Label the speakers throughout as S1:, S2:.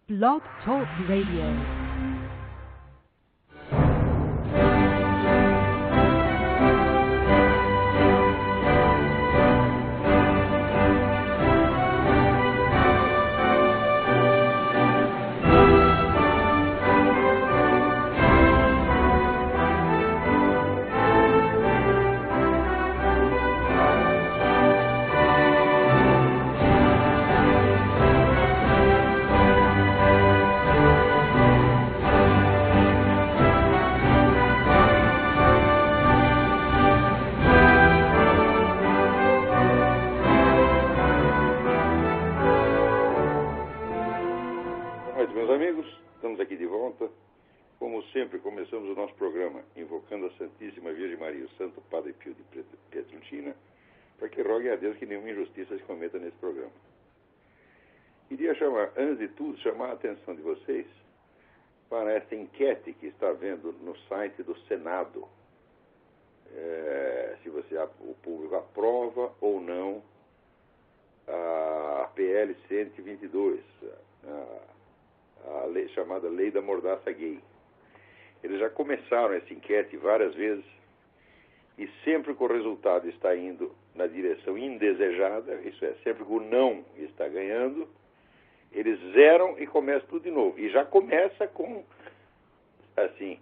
S1: Blog Talk Radio.
S2: Começamos o nosso programa invocando a Santíssima Virgem Maria, o Santo Padre Pio de Pietrelcina, para que rogue a Deus que nenhuma injustiça se cometa nesse programa. Queria antes de tudo, chamar a atenção de vocês para essa enquete que está vendo no site do Senado. Se o público aprova ou não a PL 122, a lei chamada Lei da Mordaça Gay. Eles já começaram essa enquete várias vezes e sempre que o resultado está indo na direção indesejada, isso é, sempre que o não está ganhando, eles zeram e começam tudo de novo. E já começa com, assim,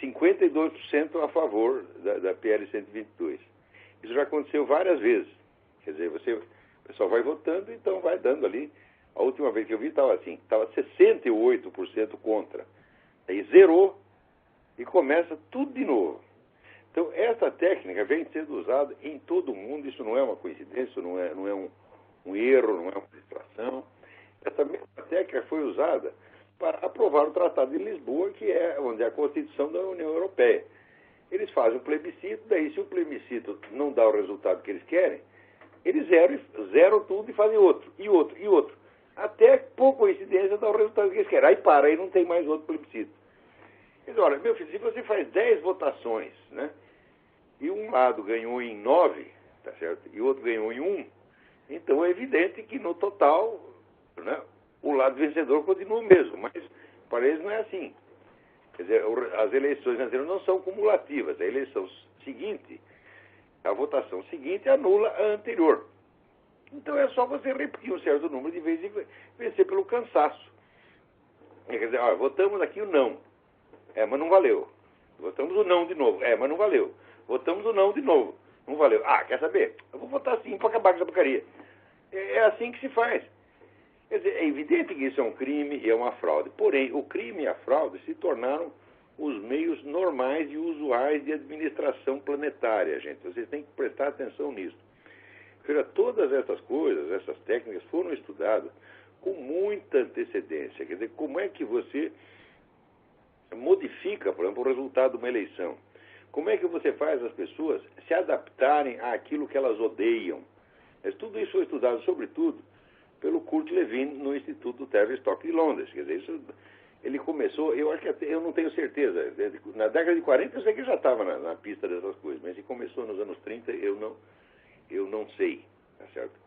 S2: 52% a favor da PL 122. Isso já aconteceu várias vezes. Quer dizer, o pessoal vai votando, então vai dando ali. A última vez que eu vi estava assim, estava 68% contra. Aí zerou e começa tudo de novo. Então, essa técnica vem sendo usada em todo o mundo. Isso não é uma coincidência, isso não é um erro, não é uma distração. Essa mesma técnica foi usada para aprovar o Tratado de Lisboa, que é onde é a Constituição da União Europeia. Eles fazem um plebiscito, daí se o plebiscito não dá o resultado que eles querem, eles zeram tudo e fazem outro, e outro, e outro. Até, por coincidência, dá o resultado que eles querem. Aí para, aí não tem mais outro plebiscito. Mas, olha, meu filho, se você faz 10 votações, né, e um lado ganhou em 9, tá certo? E o outro ganhou em 1, então é evidente que no total, né, o lado vencedor continua o mesmo, mas para eles não é assim. Quer dizer, as eleições anteriores não são cumulativas. A eleição seguinte, a votação seguinte anula a anterior. Então é só você repetir um certo número de vezes e vencer pelo cansaço. Quer dizer, olha, votamos aqui o não. Mas não valeu. Votamos o não de novo. Mas não valeu. Votamos o não de novo. Não valeu. Quer saber? Eu vou votar sim para acabar com essa porcaria. É assim que se faz. Quer dizer, é evidente que isso é um crime e é uma fraude. Porém, o crime e a fraude se tornaram os meios normais e usuais de administração planetária, gente. Vocês têm que prestar atenção nisso. Todas essas coisas, essas técnicas foram estudadas com muita antecedência. Quer dizer, como é que você modifica, por exemplo, o resultado de uma eleição? Como é que você faz as pessoas se adaptarem àquilo que elas odeiam? Tudo isso foi estudado, sobretudo, pelo Kurt Lewin no Instituto Tavistock de Londres. Quer dizer, ele começou, eu acho que eu não tenho certeza, na década de 40 eu sei que ele já estava na pista dessas coisas, mas ele começou nos anos 30, eu não sei, tá certo?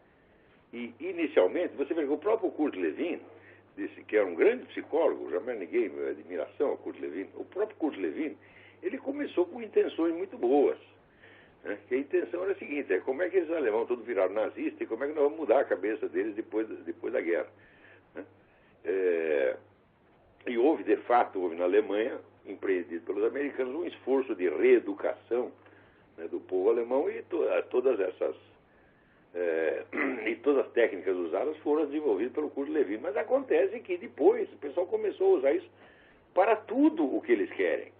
S2: E, inicialmente, você vê que o próprio Kurt Lewin, que era um grande psicólogo, jamais neguei minha admiração ao Kurt Lewin, o próprio Kurt Lewin, ele começou com intenções muito boas. Né? Que a intenção era a seguinte, como é que esses alemães todos viraram nazistas e como é que nós vamos mudar a cabeça deles depois da guerra. Né? E houve, de fato, na Alemanha, empreendido pelos americanos, um esforço de reeducação, né, do povo alemão, e todas as técnicas usadas foram desenvolvidas pelo Kurt Lewin. Mas acontece que depois o pessoal começou a usar isso para tudo o que eles querem.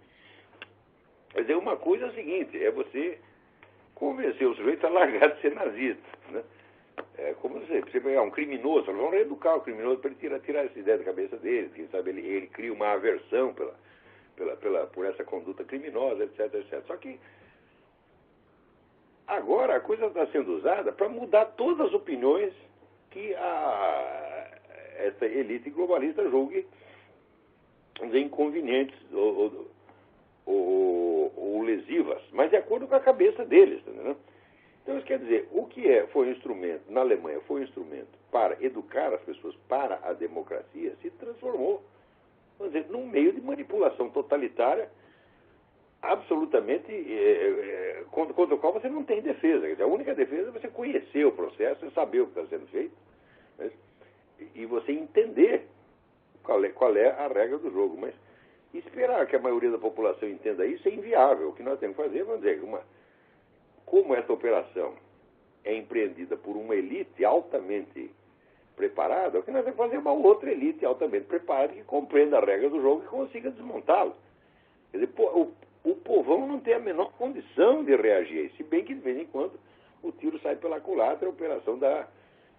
S2: Quer dizer, uma coisa é o seguinte, é você convencer o sujeito a largar de ser nazista. Né? Como você pegar um criminoso, vamos reeducar o criminoso para ele tirar essa ideia da cabeça dele, quem sabe ele cria uma aversão por essa conduta criminosa, etc, etc. Só que agora a coisa está sendo usada para mudar todas as opiniões que essa elite globalista julgue inconvenientes ou lesivas, mas de acordo com a cabeça deles. Entendeu? Então, isso quer dizer, o que foi um instrumento, na Alemanha, foi um instrumento para educar as pessoas para a democracia, se transformou, vamos dizer, num meio de manipulação totalitária absolutamente contra o qual você não tem defesa. Quer dizer, a única defesa é você conhecer o processo e saber o que está sendo feito, né? E você entender qual é a regra do jogo. Mas esperar que a maioria da população entenda isso é inviável. O que nós temos que fazer, vamos dizer, como essa operação é empreendida por uma elite altamente preparada, o que nós temos que fazer é uma outra elite altamente preparada que compreenda a regra do jogo e consiga desmontá-lo. Quer dizer, o povão não tem a menor condição de reagir, se bem que de vez em quando o tiro sai pela culatra, a operação dá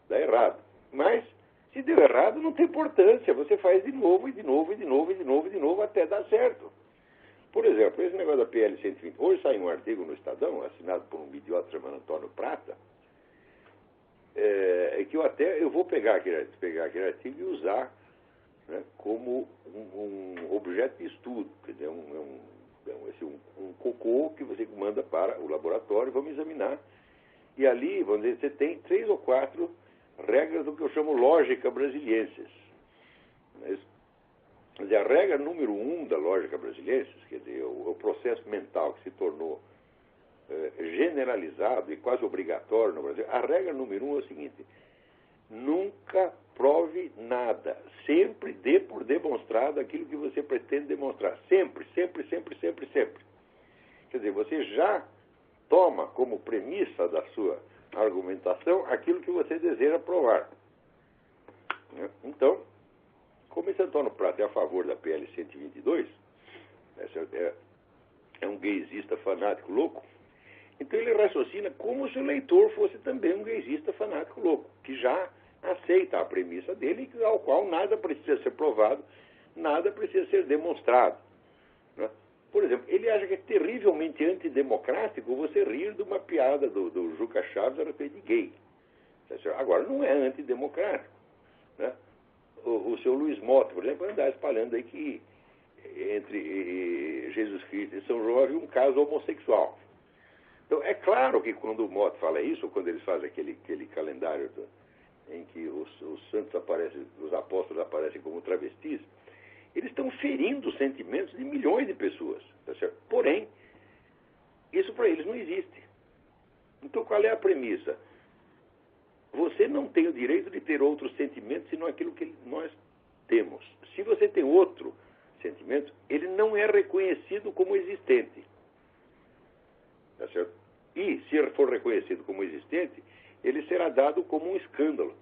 S2: errado. Mas, se deu errado, não tem importância, você faz de novo, e de novo, e de novo, e de novo, e de novo, até dar certo. Por exemplo, esse negócio da PL 120, hoje saiu um artigo no Estadão, assinado por um idiota chamado Antônio Prata, que eu vou pegar aquele artigo e usar, né, como um objeto de estudo, quer dizer, um cocô que você manda para o laboratório, vamos examinar, e ali, vamos dizer, você tem 3 ou 4 regras do que eu chamo lógica brasiliensis. Quer dizer, a regra número 1 da lógica brasiliensis, quer dizer, o processo mental que se tornou generalizado e quase obrigatório no Brasil, a regra número 1 é o seguinte: nunca prove nada, sempre dê por demonstrado aquilo que você pretende demonstrar, sempre, sempre, sempre, sempre, sempre. Quer dizer, você já toma como premissa da sua argumentação aquilo que você deseja provar. Então, como esse Antônio Prata é a favor da PL 122, é um gaysista fanático louco, então ele raciocina como se o leitor fosse também um gaysista fanático louco, que já aceita a premissa dele, ao qual nada precisa ser provado, nada precisa ser demonstrado, né? Por exemplo, ele acha que é terrivelmente antidemocrático você rir de uma piada do Juca Chaves a respeito de gay. Agora, não é antidemocrático, né? O seu Luiz Mota, por exemplo, anda espalhando aí que entre Jesus Cristo e São João havia um caso homossexual. Então, é claro que quando o Mota fala isso, ou quando eles fazem aquele calendário em que os santos aparecem, os apóstolos aparecem como travestis, eles estão ferindo os sentimentos de milhões de pessoas. Tá certo? Porém, isso para eles não existe. Então, qual é a premissa? Você não tem o direito de ter outros sentimentos senão aquilo que nós temos. Se você tem outro sentimento, ele não é reconhecido como existente. Tá certo? E, se ele for reconhecido como existente, ele será dado como um escândalo.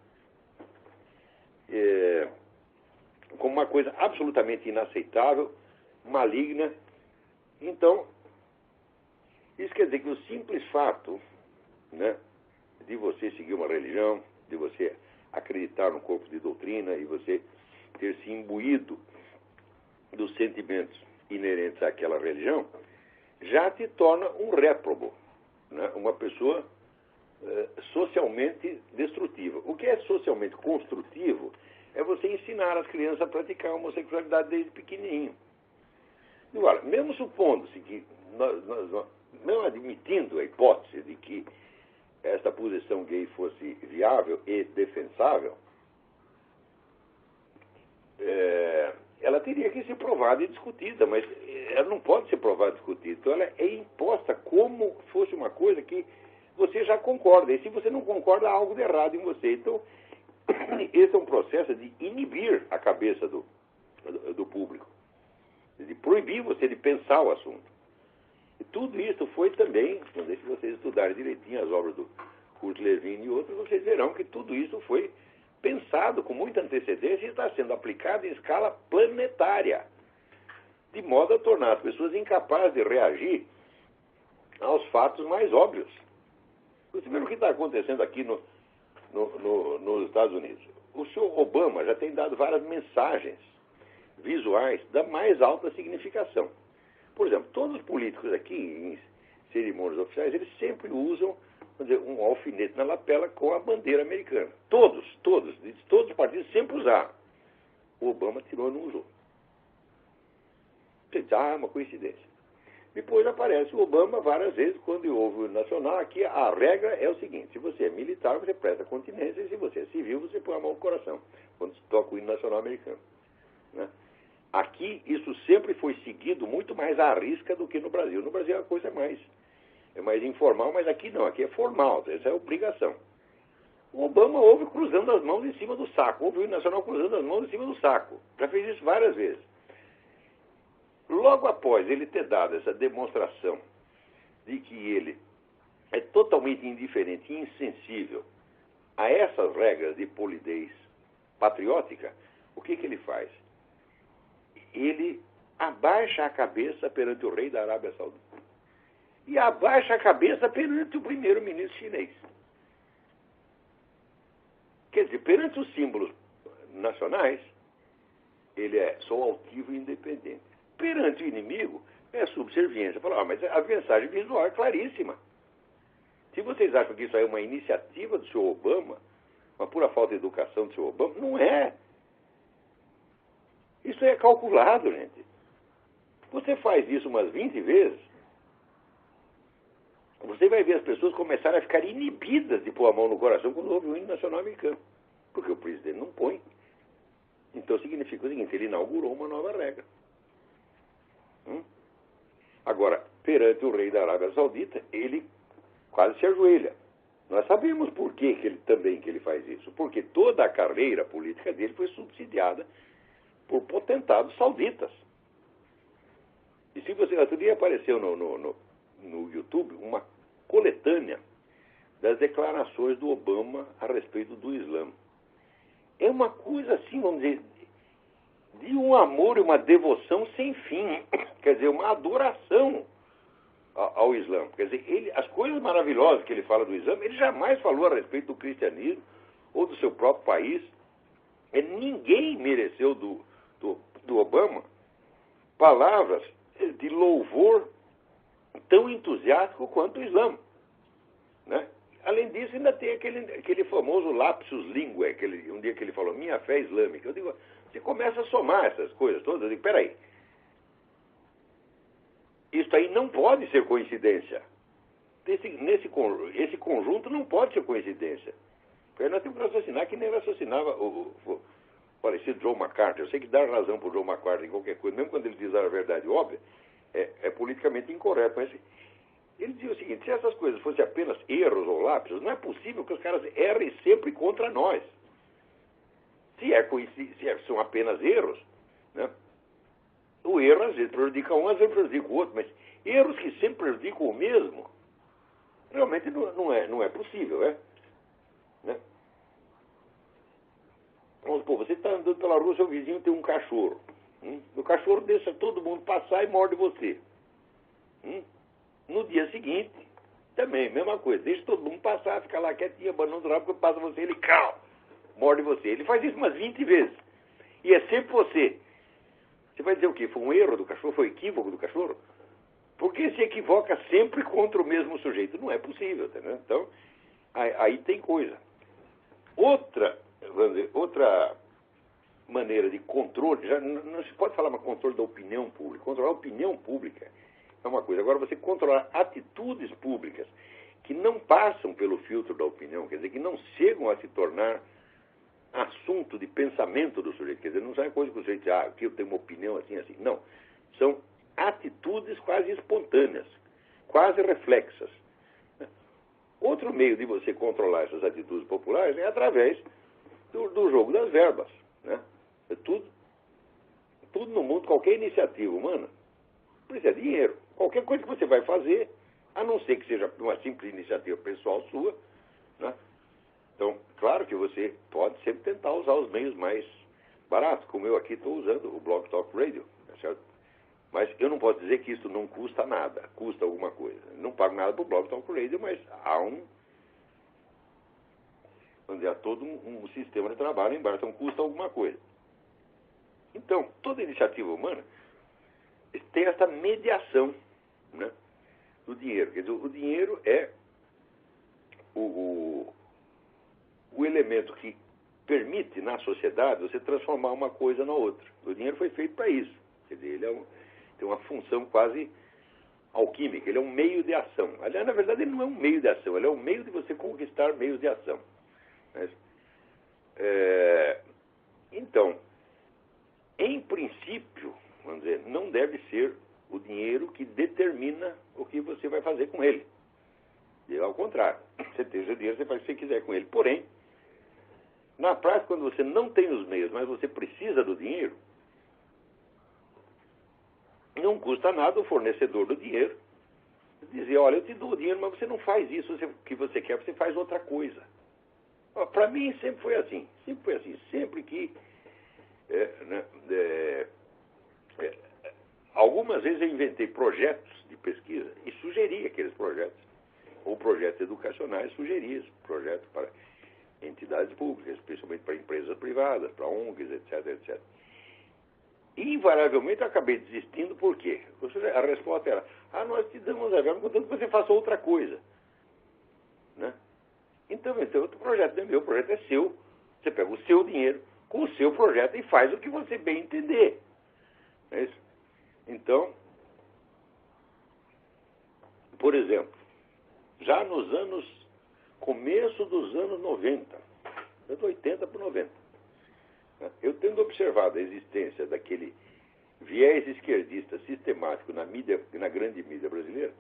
S2: Como uma coisa absolutamente inaceitável, maligna. Então, isso quer dizer que o simples fato, né, de você seguir uma religião, de você acreditar num corpo de doutrina e você ter se imbuído dos sentimentos inerentes àquela religião, já te torna um réprobo, né? Uma pessoa socialmente destrutiva. O que é socialmente construtivo é você ensinar as crianças a praticar a homossexualidade desde pequenininho. Agora, mesmo supondo-se que, não admitindo a hipótese de que esta posição gay fosse viável e defensável, ela teria que ser provada e discutida, mas ela não pode ser provada e discutida. Então ela é imposta como fosse uma coisa que você já concorda. E se você não concorda, há algo de errado em você. Então, esse é um processo de inibir a cabeça do público, de proibir você de pensar o assunto. E tudo isso foi também, se vocês estudarem direitinho as obras do Kurt Lewin e outros, vocês verão que tudo isso foi pensado com muita antecedência e está sendo aplicado em escala planetária, de modo a tornar as pessoas incapazes de reagir aos fatos mais óbvios. Você vê o que está acontecendo aqui nos Estados Unidos. O senhor Obama já tem dado várias mensagens visuais da mais alta significação. Por exemplo, todos os políticos aqui, em cerimônias oficiais, eles sempre usam, vamos dizer, um alfinete na lapela com a bandeira americana. Todos os partidos sempre usaram. O Obama tirou e não usou. Você diz, uma coincidência. Depois aparece o Obama várias vezes, quando houve o nacional. Aqui a regra é o seguinte: se você é militar, você presta continência, e se você é civil, você põe a mão no coração, quando se toca o hino nacional americano. Né? Aqui, isso sempre foi seguido muito mais à risca do que no Brasil. No Brasil a coisa é mais informal, mas aqui não, aqui é formal, essa é a obrigação. O Obama houve cruzando as mãos em cima do saco, houve o hino nacional cruzando as mãos em cima do saco. Já fez isso várias vezes. Logo após ele ter dado essa demonstração de que ele é totalmente indiferente e insensível a essas regras de polidez patriótica, o que ele faz? Ele abaixa a cabeça perante o rei da Arábia Saudita e abaixa a cabeça perante o primeiro-ministro chinês. Quer dizer, perante os símbolos nacionais, ele é só altivo e independente. Perante o inimigo, é subserviência. Fala, mas a mensagem visual é claríssima. Se vocês acham que isso aí é uma iniciativa do senhor Obama, uma pura falta de educação do senhor Obama, não é. Isso é calculado, gente. Você faz isso umas 20 vezes, você vai ver as pessoas começarem a ficar inibidas de pôr a mão no coração quando houve o hino nacional americano. Porque o presidente não põe. Então significa o seguinte: ele inaugurou uma nova regra. Agora, perante o rei da Arábia Saudita, ele quase se ajoelha. Nós sabemos por que ele faz isso. Porque toda a carreira política dele foi subsidiada por potentados sauditas. E se você... Outro dia apareceu no YouTube uma coletânea das declarações do Obama a respeito do Islã. É uma coisa assim, vamos dizer, de um amor e uma devoção sem fim. Quer dizer, uma adoração ao Islã. Quer dizer, as coisas maravilhosas que ele fala do Islã, ele jamais falou a respeito do cristianismo ou do seu próprio país. Ninguém mereceu do Obama palavras de louvor tão entusiástico quanto o Islã. Né? Além disso, ainda tem aquele famoso lapsus linguae, um dia que ele falou, minha fé islâmica. Eu digo, você começa a somar essas coisas todas, eu digo, peraí, isso aí não pode ser coincidência. Esse conjunto não pode ser coincidência. Porque nós temos que raciocinar que nem raciocinava o falecido Joe McCarthy. Eu sei que dar razão para o Joe McCarthy em qualquer coisa, mesmo quando ele diz a verdade óbvia, é politicamente incorreto. Mas ele dizia o seguinte: se essas coisas fossem apenas erros ou lápis, não é possível que os caras errem sempre contra nós. Se são apenas erros, né? O erro às vezes prejudica um, às vezes prejudica o outro, mas erros que sempre prejudicam o mesmo, realmente não é possível, né? Vamos supor, você está andando pela rua, seu vizinho tem um cachorro. O cachorro deixa todo mundo passar e morde você. No dia seguinte, também, mesma coisa, deixa todo mundo passar, fica lá quietinho, abanando o rabo, quando passa você, ele morde você. Ele faz isso umas 20 vezes. E é sempre você. Você vai dizer o quê? Foi um erro do cachorro? Foi um equívoco do cachorro? Porque se equivoca sempre contra o mesmo sujeito. Não é possível, tá vendo? Então, aí tem coisa. Outra maneira de controle, já não se pode falar mais controle da opinião pública. Controlar a opinião pública é uma coisa. Agora, você controlar atitudes públicas que não passam pelo filtro da opinião, quer dizer, que não chegam a se tornar assunto de pensamento do sujeito. Quer dizer, não é coisa que o sujeito diz, aqui eu tenho uma opinião assim, assim. Não. São atitudes quase espontâneas, quase reflexas. Outro meio de você controlar essas atitudes populares é através do jogo das verbas. Né? Tudo no mundo, qualquer iniciativa humana, precisa de dinheiro. Qualquer coisa que você vai fazer, a não ser que seja uma simples iniciativa pessoal sua, né? Então, claro que você pode sempre tentar usar os meios mais baratos, como eu aqui estou usando, o Blog Talk Radio, tá certo? Mas eu não posso dizer que isso não custa nada, custa alguma coisa. Não pago nada para o Blog Talk Radio, mas há todo um sistema de trabalho embaixo, então custa alguma coisa. Então, toda iniciativa humana tem essa mediação, né, do dinheiro. Quer dizer, o dinheiro é o elemento que permite na sociedade você transformar uma coisa na outra. O dinheiro foi feito para isso. Quer dizer, ele tem uma função quase alquímica, ele é um meio de ação. Aliás, na verdade, ele não é um meio de ação, ele é um meio de você conquistar meios de ação. Então, em princípio, vamos dizer, não deve ser o dinheiro que determina o que você vai fazer com ele. E ao contrário, você tem o dinheiro, você faz o que você quiser com ele. Porém, na prática, quando você não tem os meios, mas você precisa do dinheiro, não custa nada o fornecedor do dinheiro dizer, olha, eu te dou o dinheiro, mas você não faz isso que você quer, você faz outra coisa. Para mim sempre foi assim. Sempre que algumas vezes eu inventei projetos de pesquisa e sugeri aqueles projetos, ou projetos educacionais, sugeri esse projeto para entidades públicas, especialmente para empresas privadas, para ONGs, etc, etc. E, invariavelmente, eu acabei desistindo, por quê? A resposta era, nós te damos a verba, contanto que você faça outra coisa. Né? Então, o projeto não é meu, o projeto é seu. Você pega o seu dinheiro com o seu projeto e faz o que você bem entender. Não é isso? Então, por exemplo, já começo dos anos 90, de 80 para 90, eu tendo observado a existência daquele viés esquerdista sistemático na grande mídia brasileira,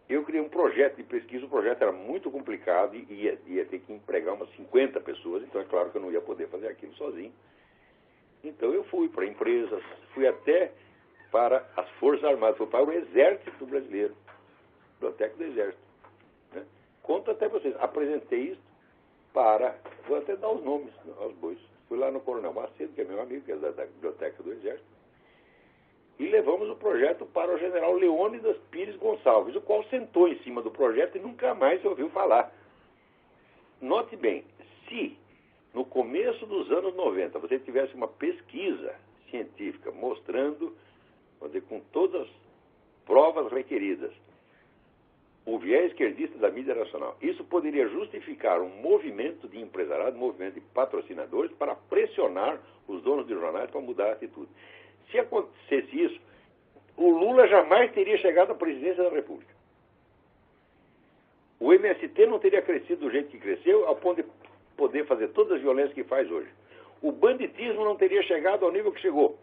S2: eu criei um projeto de pesquisa. O projeto era muito complicado e ia ter que empregar umas 50 pessoas, então é claro que eu não ia poder fazer aquilo sozinho. Então eu fui para empresas, fui até para as Forças Armadas, fui para o Exército Brasileiro, Biblioteca do Exército. Né? Conto até vocês, apresentei isso vou até dar os nomes aos bois. Fui lá no Coronel Macedo, que é meu amigo, que é da Biblioteca do Exército, e levamos o projeto para o general Leônidas Pires Gonçalves, o qual sentou em cima do projeto e nunca mais se ouviu falar. Note bem, se no começo dos anos 90 você tivesse uma pesquisa científica mostrando, vamos dizer, com todas as provas requeridas, o viés esquerdista da mídia nacional, isso poderia justificar um movimento de empresariado, um movimento de patrocinadores para pressionar os donos de jornais para mudar a atitude. Se acontecesse isso, o Lula jamais teria chegado à presidência da República. O MST não teria crescido do jeito que cresceu, ao ponto de poder fazer todas as violências que faz hoje. O banditismo não teria chegado ao nível que chegou.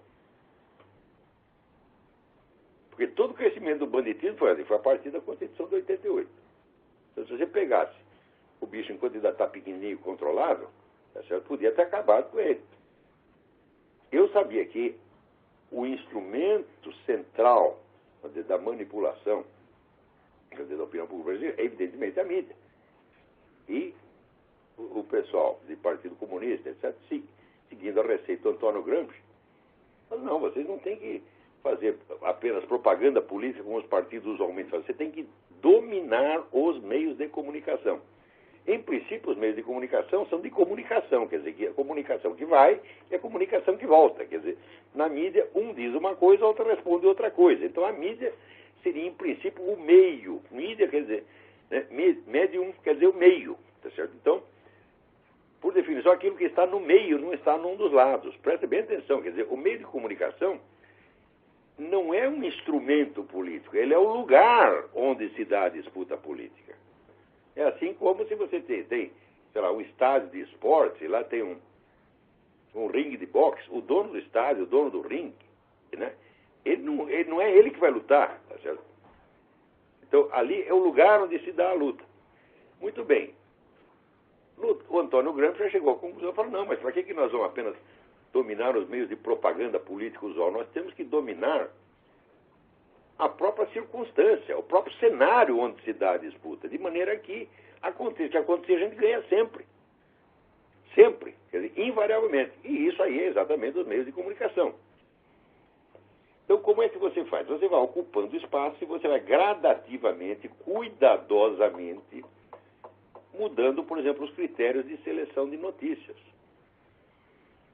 S2: Porque todo o crescimento do banditismo foi a partir da Constituição de 88. Então, se você pegasse o bicho enquanto ainda está pequenininho e controlável, podia ter acabado com ele. Eu sabia que o instrumento central da manipulação da opinião pública brasileira é, evidentemente, a mídia. E o pessoal do Partido Comunista, etc., seguindo a receita do Antônio Gramsci, falou, não, vocês não têm que fazer apenas propaganda política como os partidos usualmente fazem. Você tem que dominar os meios de comunicação. Em princípio, os meios de comunicação são de comunicação, quer dizer, que a comunicação que vai e a comunicação que volta. Quer dizer, na mídia, um diz uma coisa, a outra responde outra coisa. Então, a mídia seria, em princípio, o meio. Mídia, quer dizer, né, medium, quer dizer o meio, tá certo? Então, por definição, aquilo que está no meio não está num dos lados. Preste bem atenção, quer dizer, o meio de comunicação não é um instrumento político, ele é o lugar onde se dá a disputa política. É assim como se você tem sei lá, um estádio de esporte, lá tem um ringue de boxe, o dono do estádio, o dono do ringue, né? Ele não é ele que vai lutar, tá certo? Então, ali é o lugar onde se dá a luta. Muito bem. O Antônio Gramsci já chegou à conclusão e falou, não, mas para que nós vamos apenas dominar os meios de propaganda política usual? Nós temos que dominar a própria circunstância, o próprio cenário onde se dá a disputa, de maneira que acontecer, a gente ganha sempre. Sempre, quer dizer, invariavelmente. E isso aí é exatamente os meios de comunicação. Então, como é que você faz? Você vai ocupando espaço e você vai gradativamente, cuidadosamente, mudando, por exemplo, os critérios de seleção de notícias.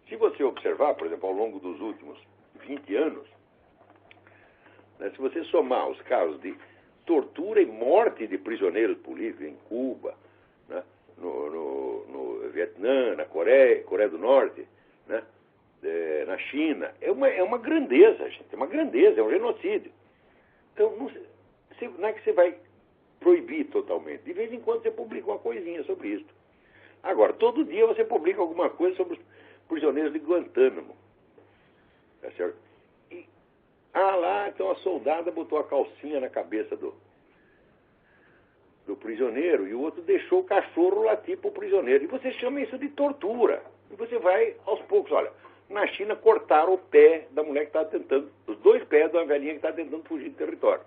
S2: Se você observar, por exemplo, ao longo dos últimos 20 anos, né, se você somar os casos de tortura e morte de prisioneiros políticos em Cuba, né, no Vietnã, na Coreia do Norte, né, na China, é uma grandeza, gente, é uma grandeza, é um genocídio. Então, não é que você vai proibir totalmente. De vez em quando você publica uma coisinha sobre isso. Agora, todo dia você publica alguma coisa sobre os prisioneiros de Guantánamo. Tá certo? E, lá, então a soldada botou a calcinha na cabeça do prisioneiro e o outro deixou o cachorro latir para o prisioneiro. E você chama isso de tortura. E você vai aos poucos. Olha, na China cortaram o pé da mulher que estava tentando, os dois pés de uma velhinha que estava tentando fugir do território.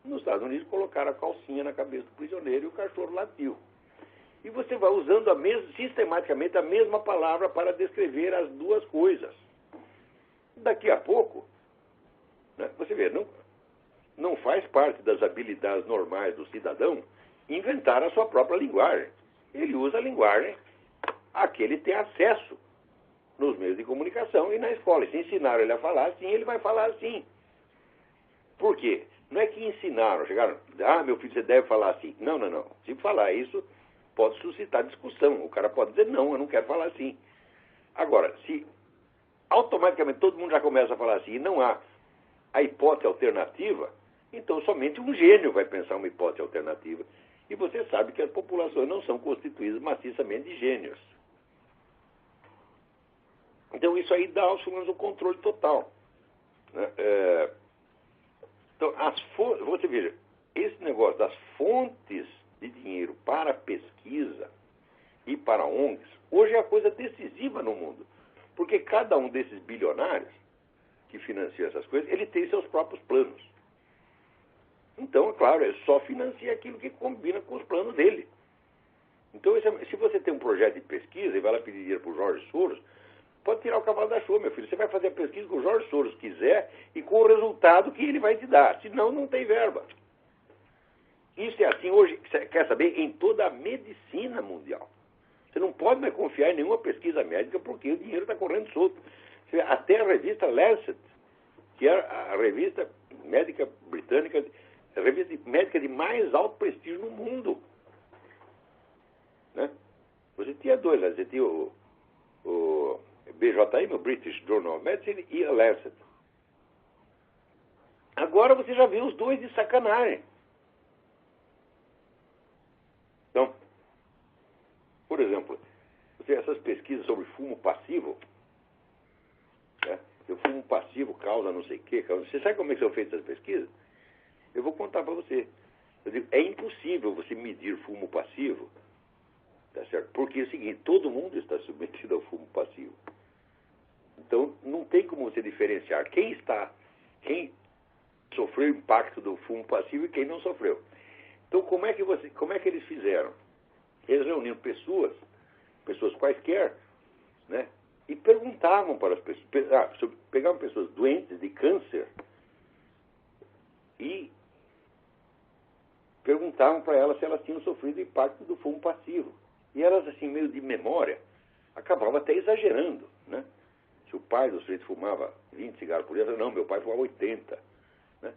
S2: Nos Estados Unidos colocaram a calcinha na cabeça do prisioneiro e o cachorro latiu. E você vai usando sistematicamente a mesma palavra para descrever as duas coisas. Daqui a pouco, né, você vê, não faz parte das habilidades normais do cidadão inventar a sua própria linguagem. Ele usa a linguagem a que ele tem acesso nos meios de comunicação e na escola. E se ensinaram ele a falar assim, ele vai falar assim. Por quê? Não é que ensinaram, chegaram, meu filho, você deve falar assim. Não. Se falar isso, pode suscitar discussão. O cara pode dizer, não, eu não quero falar assim. Agora, se automaticamente todo mundo já começa a falar assim e não há a hipótese alternativa, então somente um gênio vai pensar uma hipótese alternativa. E você sabe que as populações não são constituídas maciçamente de gênios. Então isso aí dá aos humanos o controle total. Né? Então, você veja, esse negócio das fontes de dinheiro para pesquisa e para ONGs, hoje é a coisa decisiva no mundo. Porque cada um desses bilionários que financia essas coisas, ele tem seus próprios planos. Então, é claro, ele só financia aquilo que combina com os planos dele. Então, se você tem um projeto de pesquisa e vai lá pedir dinheiro para o Jorge Soros, pode tirar o cavalo da chuva, meu filho. Você vai fazer a pesquisa que o Jorge Soros quiser e com o resultado que ele vai te dar. Senão, não tem verba. Isso é assim hoje, quer saber, em toda a medicina mundial. Você não pode mais confiar em nenhuma pesquisa médica porque o dinheiro está correndo solto. Até a revista Lancet, que é a revista médica britânica, a revista médica de mais alto prestígio no mundo. Né? Você tinha dois, você tinha o BJM, o British Journal of Medicine, e a Lancet. Agora você já viu os dois de sacanagem. Então, por exemplo, essas pesquisas sobre fumo passivo, né? O fumo passivo causa não sei o quê. Você sabe como é que são feitas essas pesquisas? Eu vou contar para você. Eu digo, é impossível você medir fumo passivo, tá certo? Porque é o seguinte, todo mundo está submetido ao fumo passivo. Então, não tem como você diferenciar quem sofreu o impacto do fumo passivo e quem não sofreu. Então, como é que eles fizeram? Eles reuniram pessoas quaisquer, né? E perguntavam para as pessoas, pegavam pessoas doentes de câncer e perguntavam para elas se elas tinham sofrido o impacto do fumo passivo. E elas, assim, meio de memória, acabavam até exagerando, né? Se o pai do sujeito fumava 20 cigarros por dia, não, meu pai fumava 80. Né?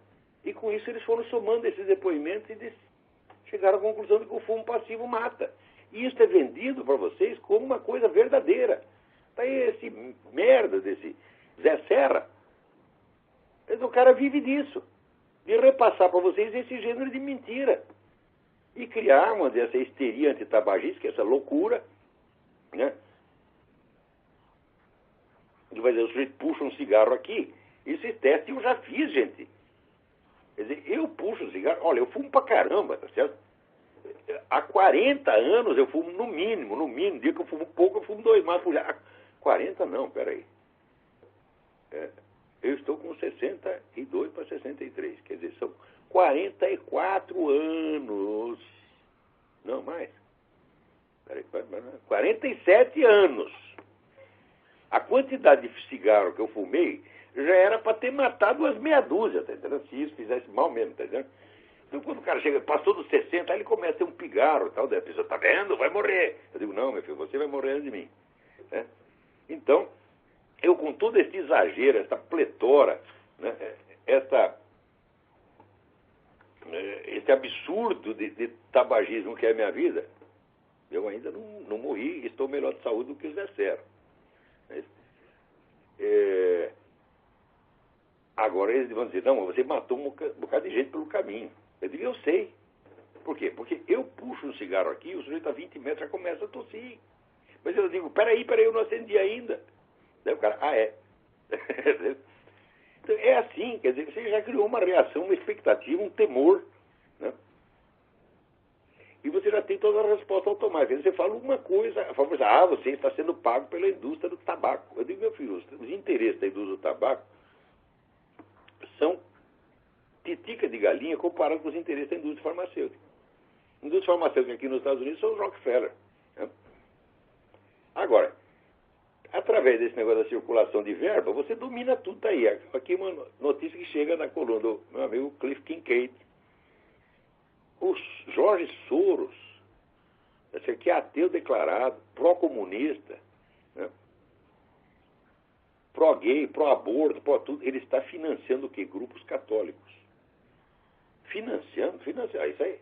S2: E com isso eles foram somando esses depoimentos e chegaram à conclusão de que o fumo passivo mata. E isso é vendido para vocês como uma coisa verdadeira. Tá aí esse merda desse Zé Serra. O cara vive disso. De repassar para vocês esse gênero de mentira. E criar essa histeria antitabagista, essa loucura, né? Ele vai dizer, o sujeito puxa um cigarro aqui, esse teste eu já fiz, gente. Quer dizer, eu puxo um cigarro, olha, eu fumo pra caramba, tá certo? Há 40 anos eu fumo no mínimo, dia que eu fumo pouco, eu fumo 2 mais por dia. 40 não, peraí. Eu estou com 62 para 63, quer dizer, são 44 anos. Não, mais. Peraí, 47 anos. A quantidade de cigarro que eu fumei já era para ter matado umas meia dúzia, tá entendendo? Se isso fizesse mal mesmo, tá entendendo? Então, quando o cara chega, passou dos 60, aí ele começa a ter um pigarro e tal, daí a pessoa, tá vendo? Vai morrer. Eu digo, não, meu filho, você vai morrer antes de mim. Né? Então, eu com todo esse exagero, essa pletora, né, esse absurdo de tabagismo que é a minha vida, eu ainda não morri, estou melhor de saúde do que o Zé Serra. Agora eles vão dizer, não, você matou um bocado de gente pelo caminho. Eu digo, eu sei. Por quê? Porque eu puxo um cigarro aqui, o sujeito a 20 metros já começa a tossir. Mas eu digo, peraí, eu não acendi ainda. Daí o cara, é. Então, é assim, quer dizer, você já criou uma reação, uma expectativa, um temor, né? E você já tem toda a resposta automática. Você fala uma coisa, a favor, você está sendo pago pela indústria do tabaco. Eu digo, meu filho, os interesses da indústria do tabaco são titica de galinha comparado com os interesses da indústria farmacêutica. A indústria farmacêutica aqui nos Estados Unidos são os Rockefeller, né? Agora, através desse negócio da circulação de verba, você domina tudo. Tá aí. Aqui uma notícia que chega na coluna do meu amigo Cliff Kincaid. O George Soros, que é ateu declarado, pró-comunista, né? Pró-gay, pró-aborto, pró-tudo, ele está financiando o quê? Grupos católicos. Financiando? Isso aí.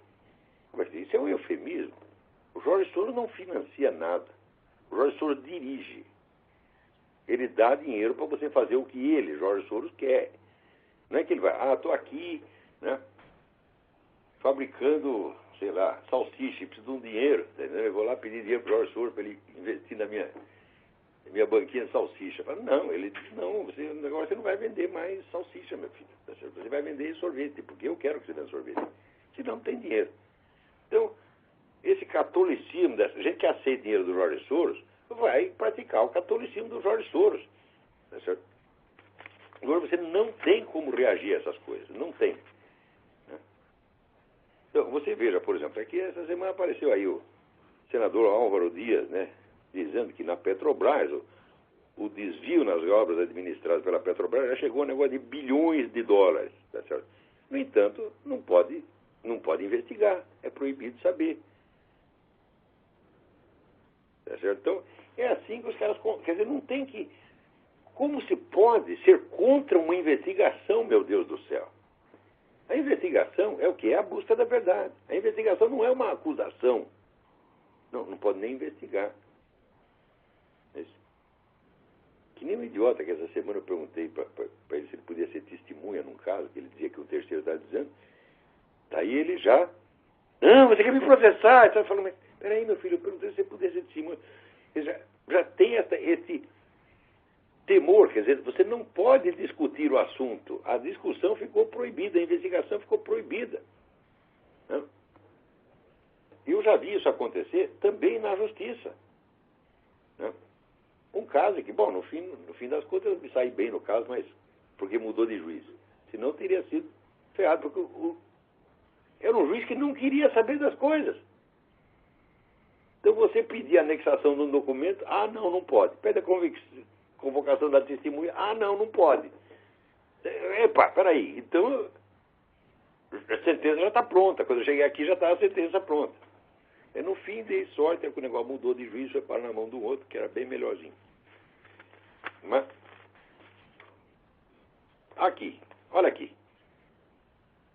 S2: Isso é um eufemismo. O George Soros não financia nada. O George Soros dirige. Ele dá dinheiro para você fazer o que ele, George Soros, quer. Não é que ele vai, estou aqui, né, fabricando, sei lá, salsicha, preciso de um dinheiro. Entendeu? Eu vou lá pedir dinheiro para o George Soros para ele investir na minha banquinha de salsicha. Falo, não, ele diz, não, agora você não vai vender mais salsicha, meu filho. Você vai vender sorvete, porque eu quero que você venda sorvete. Senão não tem dinheiro. Então, esse catolicismo dessa gente que aceita dinheiro do George Soros vai praticar o catolicismo do George Soros. Tá certo? Agora você não tem como reagir a essas coisas. Não tem. Né? Então, você veja, por exemplo, aqui essa semana apareceu aí o senador Álvaro Dias, né, dizendo que na Petrobras o desvio nas obras administradas pela Petrobras já chegou a um negócio de bilhões de dólares. Tá certo? No entanto, não pode investigar. É proibido saber. Tá certo? Então, é assim que os caras... Quer dizer, não tem que... Como se pode ser contra uma investigação, meu Deus do céu? A investigação é o quê? É a busca da verdade. A investigação não é uma acusação. Não pode nem investigar. Que nem um idiota que essa semana eu perguntei para ele se ele podia ser testemunha num caso, que ele dizia que o terceiro estava dizendo. Daí ele já... Não, você quer me processar? Ele falou, mas peraí, meu filho, eu perguntei se você podia ser testemunha. Ele já tem esse temor, quer dizer, você não pode discutir o assunto. A discussão ficou proibida, a investigação ficou proibida. Né? Eu já vi isso acontecer também na justiça. Né? Um caso que, bom, no fim das contas eu me saí bem no caso, mas porque mudou de juiz. Senão teria sido ferrado, porque era um juiz que não queria saber das coisas. Então você pedir a anexação de um documento, não pode. Pede a convocação da testemunha, não pode. Epa, peraí, então a sentença já está pronta. Quando eu cheguei aqui já está a sentença pronta. No fim dei sorte, o negócio mudou de juiz, foi para na mão do outro, que era bem melhorzinho. Mas, aqui, olha aqui.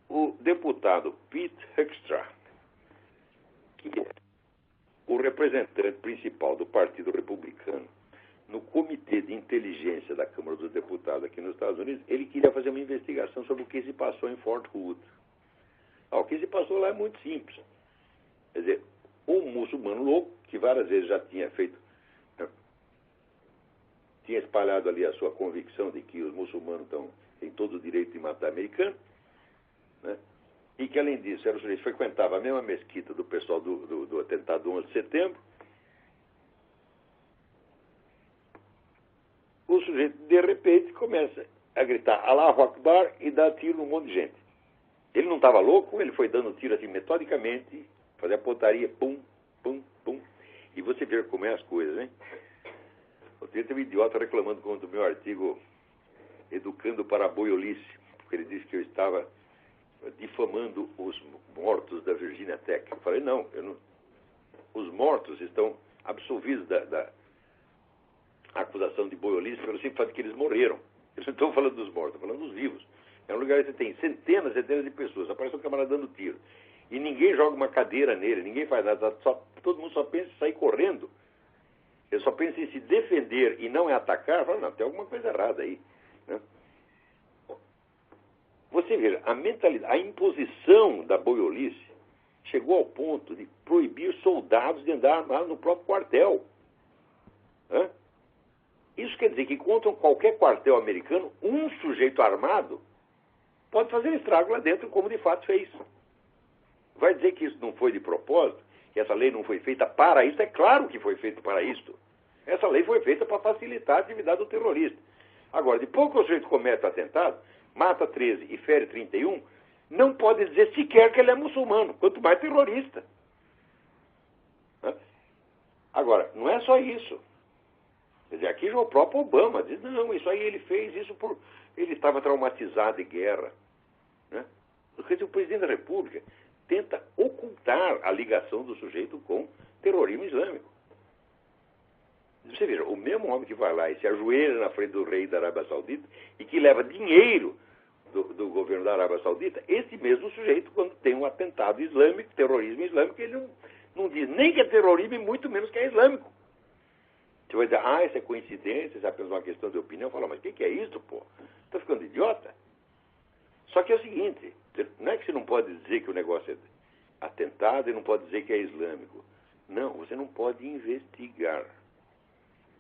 S2: O deputado Pete Hoekstra, que é o representante principal do Partido Republicano no Comitê de Inteligência da Câmara dos Deputados aqui nos Estados Unidos, ele queria fazer uma investigação sobre o que se passou em Fort Hood. O que se passou lá é muito simples. Quer dizer, um muçulmano louco, que várias vezes já tinha tinha espalhado ali a sua convicção de que os muçulmanos têm todo o direito de matar americano, né? E que, além disso, era o sujeito que frequentava a mesma mesquita do pessoal do atentado do 11 de setembro. O sujeito, de repente, começa a gritar Allahu Akbar e dá tiro num monte de gente. Ele não estava louco, ele foi dando tiro assim metodicamente, fazer a pontaria, pum, pum, pum. E você vê como é as coisas, hein? Outro dia teve um idiota reclamando contra o meu artigo Educando para a Boiolice, porque ele disse que eu estava difamando os mortos da Virginia Tech. Eu falei, não, os mortos estão absolvidos da acusação de boiolice pelo simples fato de que eles morreram. Eles não estão falando dos mortos, estão falando dos vivos. É um lugar que você tem centenas de pessoas, aparece um camarada dando tiro. E ninguém joga uma cadeira nele, ninguém faz nada, todo mundo só pensa em sair correndo. Ele só pensa em se defender e não em atacar. Fala, não, tem alguma coisa errada aí. Né? você veja, a mentalidade, a imposição da boiolice chegou ao ponto de proibir soldados de andar armados no próprio quartel. Hã? Isso quer dizer que contra qualquer quartel americano, um sujeito armado pode fazer estrago lá dentro, como de fato fez. Vai dizer que isso não foi de propósito? Que essa lei não foi feita para isso? É claro que foi feita para isso. Essa lei foi feita para facilitar a atividade do terrorista. Agora, depois que o sujeito comete o atentado, mata 13 e fere 31, não pode dizer sequer que ele é muçulmano, quanto mais terrorista. Agora, não é só isso. Quer dizer, aqui já o próprio Obama diz, não, isso aí ele fez isso por... Ele estava traumatizado de guerra. Né? Quer dizer, o presidente da República tenta ocultar a ligação do sujeito com terrorismo islâmico. Você veja, o mesmo homem que vai lá e se ajoelha na frente do rei da Arábia Saudita e que leva dinheiro do governo da Arábia Saudita, esse mesmo sujeito, quando tem um atentado islâmico, terrorismo islâmico, ele não diz nem que é terrorismo e muito menos que é islâmico. Você vai dizer, isso é coincidência, isso é apenas uma questão de opinião. Fala, mas o que é isso, pô? Tá ficando idiota? Só que é o seguinte, não é que você não pode dizer que o negócio é atentado e não pode dizer que é islâmico. Não, você não pode investigar.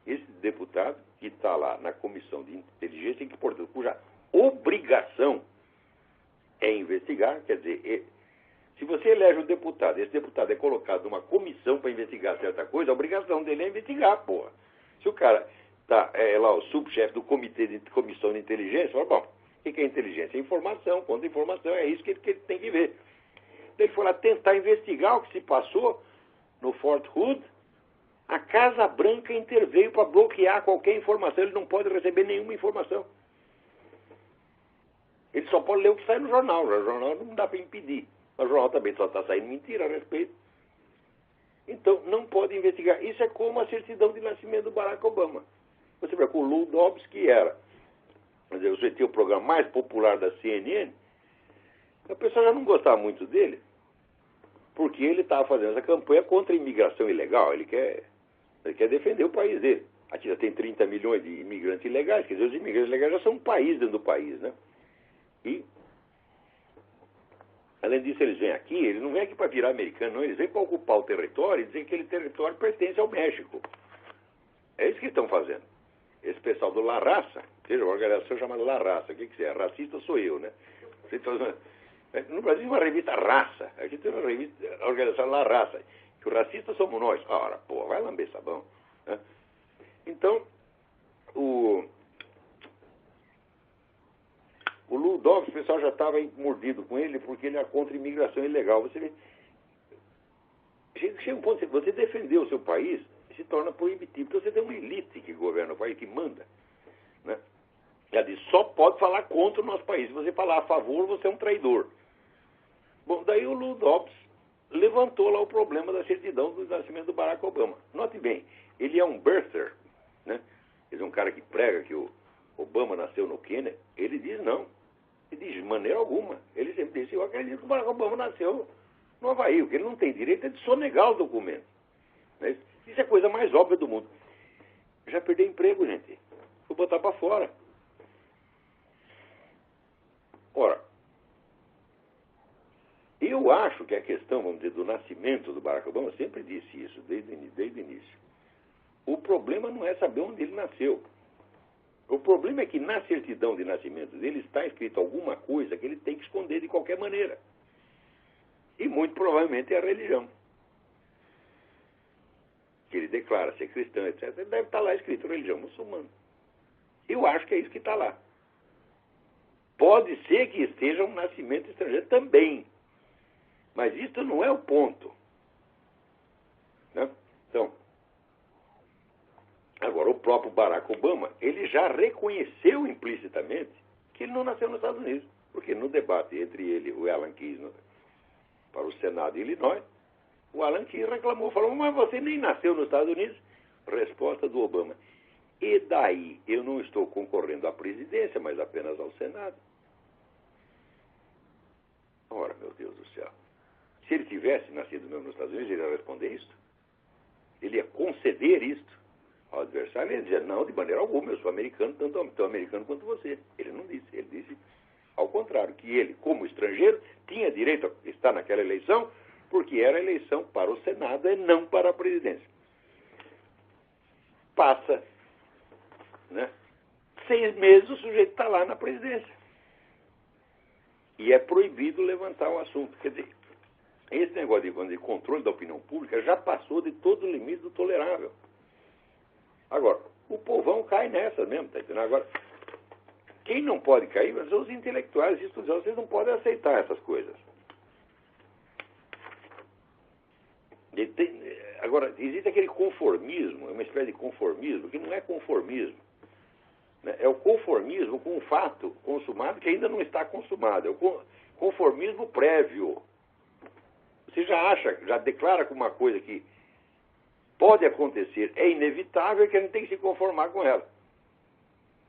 S2: Esse deputado que está lá na comissão de inteligência, que, portanto, cuja obrigação é investigar, quer dizer, se você elege um deputado, esse deputado é colocado numa comissão para investigar certa coisa, a obrigação dele é investigar, porra. Se o cara tá, lá o subchefe do comissão de inteligência, fala, bom, o que é inteligência? É informação, quando informação é isso que ele tem que ver. Ele foi lá tentar investigar o que se passou no Fort Hood. A Casa Branca interveio para bloquear qualquer informação. Ele não pode receber nenhuma informação. Ele só pode ler o que sai no jornal. O jornal não dá para impedir. Mas o jornal também só está saindo mentira a respeito. Então, não pode investigar. Isso é como a certidão de nascimento do Barack Obama. Você vê com o Lou Dobbs, que era, quer dizer, você tinha o programa mais popular da CNN, a pessoa já não gostava muito dele, porque ele estava fazendo essa campanha contra a imigração ilegal. Ele quer defender o país dele. Aqui já tem 30 milhões de imigrantes ilegais, quer dizer, os imigrantes ilegais já são um país dentro do país, né? E, além disso, eles vêm aqui, eles não vêm aqui para virar americano, não, eles vêm para ocupar o território e dizer que aquele território pertence ao México. É isso que estão fazendo. Esse pessoal do La Raça, seja uma organização chamada La Raça, o que é? Racista sou eu, né? No Brasil tem uma revista Raça, aqui tem uma revista, a organização La Raça, que os racistas somos nós. Ora, pô, vai lamber sabão. Né? Então, o Lou Dobbs, o pessoal já estava mordido com ele porque ele é contra a imigração ilegal. Você vê, chega um ponto, você defender o seu país se torna proibitivo, porque você tem uma elite que governa o país, que manda. Né? Ela diz, só pode falar contra o nosso país. Se você falar a favor, você é um traidor. Bom, daí o Lou Dobbs levantou lá o problema da certidão do nascimento do Barack Obama. Note bem, ele é um birther, né? Ele é um cara que prega que o Obama nasceu no Quênia. Ele diz não. Ele diz de maneira alguma. Ele sempre disse, eu acredito que o Barack Obama nasceu no Havaí. O que ele não tem direito é de sonegar os documentos. Né? Isso é a coisa mais óbvia do mundo. Já perdeu emprego, gente. Vou botar para fora. Ora, eu acho que a questão, vamos dizer, do nascimento do Barack Obama, eu sempre disse isso, desde o início. O problema não é saber onde ele nasceu. O problema é que na certidão de nascimento dele está escrito alguma coisa que ele tem que esconder de qualquer maneira. E muito provavelmente é a religião. Que ele declara ser cristão, etc. Deve estar lá escrito religião muçulmana. Eu acho que é isso que está lá. Pode ser que esteja um nascimento estrangeiro também. Mas isso não é o ponto. Né? Então, agora, o próprio Barack Obama, ele já reconheceu implicitamente que ele não nasceu nos Estados Unidos. Porque no debate entre ele e o Alan Keyes para o Senado de Illinois, o Alan Keyes reclamou, falou, mas você nem nasceu nos Estados Unidos. Resposta do Obama. E daí, eu não estou concorrendo à presidência, mas apenas ao Senado. Ora, meu Deus do céu. Se ele tivesse nascido mesmo nos Estados Unidos, ele ia responder isto? Ele ia conceder isto ao adversário? Ele ia dizer, não, de maneira alguma, eu sou americano, tanto americano quanto você. Ele não disse, ele disse Ao contrário, que ele, como estrangeiro, tinha direito a estar naquela eleição, porque era eleição para o Senado e não para a presidência. Passa, né? 6 meses o sujeito está lá na presidência. E é proibido levantar o assunto. Quer dizer, esse negócio de controle da opinião pública já passou de todo o limite do tolerável. Agora, o povão cai nessa mesmo, tá entendendo? Agora, quem não pode cair são os intelectuais e estudiosos. Vocês não podem aceitar essas coisas. Agora, existe aquele conformismo, uma espécie de conformismo, que não é conformismo. Né? É o conformismo com um fato consumado que ainda não está consumado. É o conformismo prévio. Você já declara que uma coisa que pode acontecer, é inevitável, e que a gente tem que se conformar com ela.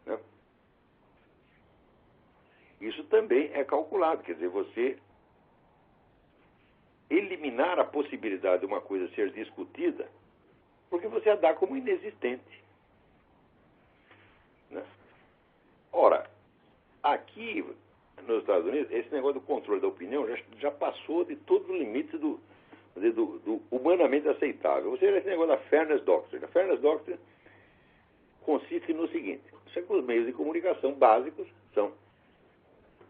S2: Né? Isso também é calculado, quer dizer, você eliminar a possibilidade de uma coisa ser discutida, porque você a dá como inexistente. Né? Ora, aqui nos Estados Unidos, esse negócio do controle da opinião já passou de todo o limite do humanamente aceitável. Ou seja, esse negócio da Fairness Doctrine. A Fairness Doctrine consiste no seguinte: os meios de comunicação básicos são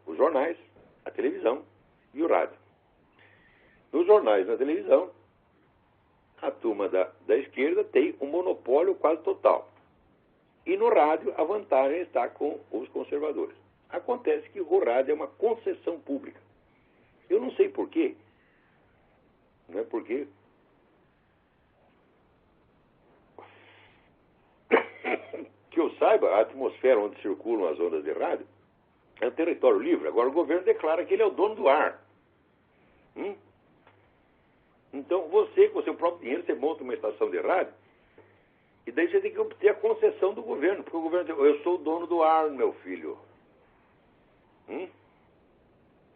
S2: os jornais, a televisão e o rádio. Nos jornais e na televisão, a turma da esquerda tem um monopólio quase total. E no rádio, a vantagem está com os conservadores. Acontece que o rádio é uma concessão pública. Eu não sei porquê. Não é porque que eu saiba, a atmosfera onde circulam as ondas de rádio é um território livre. Agora o governo declara que ele é o dono do ar. Então você, com o seu próprio dinheiro, você monta uma estação de rádio e daí você tem que obter a concessão do governo, porque o governo diz: eu sou o dono do ar, meu filho.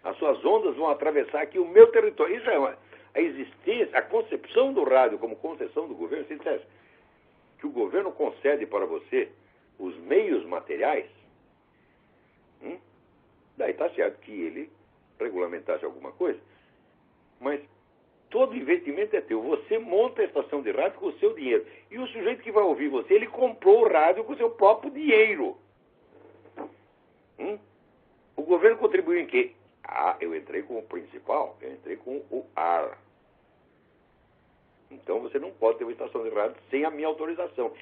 S2: As suas ondas vão atravessar aqui o meu território. Isso é a existência, a concepção do rádio como concessão do governo. Se dissesse que o governo concede para você os meios materiais, daí está certo que ele regulamentasse alguma coisa. Mas todo investimento é teu. Você monta a estação de rádio com o seu dinheiro. E o sujeito que vai ouvir você, ele comprou o rádio com o seu próprio dinheiro. O governo contribuiu em quê? Eu entrei com o principal, eu entrei com o ar. Então você não pode ter uma estação de rádio sem a minha autorização.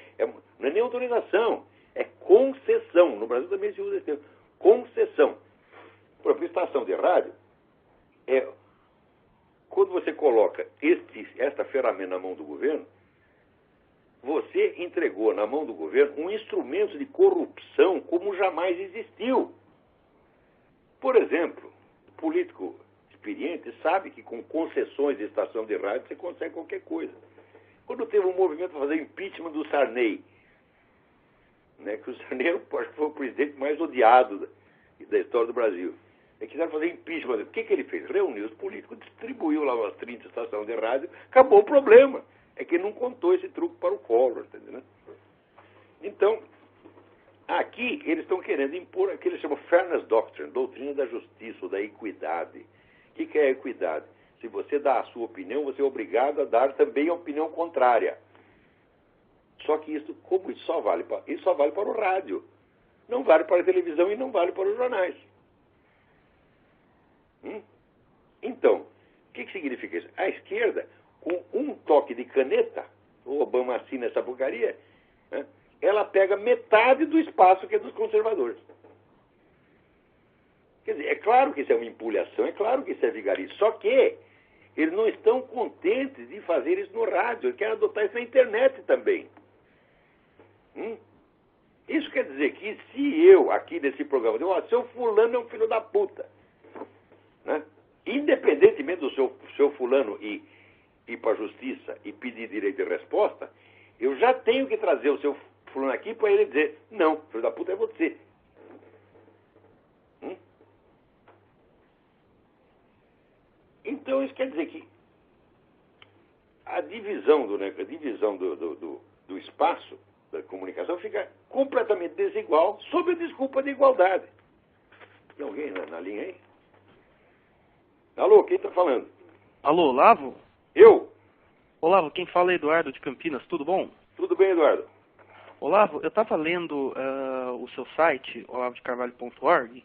S2: Não é nem autorização, é concessão. No Brasil também se usa esse termo. Concessão. Por exemplo, estação de rádio quando você coloca esta ferramenta na mão do governo, você entregou na mão do governo um instrumento de corrupção como jamais existiu. Por exemplo, o político experiente sabe que com concessões de estação de rádio você consegue qualquer coisa. Quando teve um movimento para fazer impeachment do Sarney, né, que o Sarney acho que foi o presidente mais odiado da história do Brasil. Eles quiseram fazer impeachment. O que ele fez? Reuniu os políticos, distribuiu lá umas 30 estações de rádio, acabou o problema. É que ele não contou esse truque para o Collor, entendeu? Então, aqui eles estão querendo impor o que eles chamam Fairness Doctrine, doutrina da justiça ou da equidade. O que é a equidade? Se você dá a sua opinião, você é obrigado a dar também a opinião contrária. Só que isso só vale para o rádio. Não vale para a televisão e não vale para os jornais. Então, o que significa isso? A esquerda, com um toque de caneta, o Obama assina essa porcaria, né, ela pega metade do espaço que é dos conservadores. Quer dizer, é claro que isso é uma empulhação, é claro que isso é vigarismo, só que eles não estão contentes de fazer isso no rádio, eles querem adotar isso na internet também. Isso quer dizer que se eu, aqui nesse programa, digo, seu fulano é um filho da puta, né? Independentemente do seu fulano ir para a justiça e pedir direito de resposta, eu já tenho que trazer o seu fulano aqui para ele dizer: não, filho da puta é você. Então isso quer dizer que a divisão do espaço da comunicação fica completamente desigual sob a desculpa de igualdade. Tem alguém na linha aí? Alô, quem está falando?
S1: Alô, Olavo?
S2: Eu?
S1: Olavo, quem fala é Eduardo de Campinas, tudo bom?
S2: Tudo bem, Eduardo?
S1: Olavo, eu estava lendo o seu site, olavodecarvalho.org,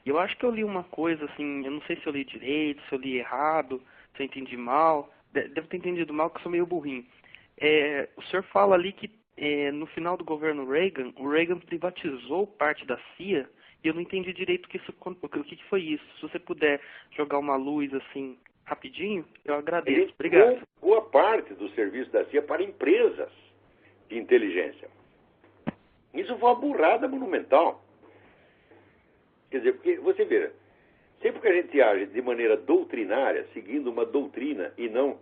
S1: e eu acho que eu li uma coisa assim, eu não sei se eu li direito, se eu li errado, se eu entendi mal, devo ter entendido mal, porque eu sou meio burrinho. O senhor fala ali que no final do governo Reagan, o Reagan privatizou parte da CIA, e eu não entendi direito o que foi isso. Se você puder jogar uma luz assim rapidinho, eu agradeço. Obrigado.
S2: Boa parte do serviço da CIA para empresas de inteligência. Isso foi uma burrada monumental. Quer dizer, porque você vê, sempre que a gente age de maneira doutrinária, seguindo uma doutrina e não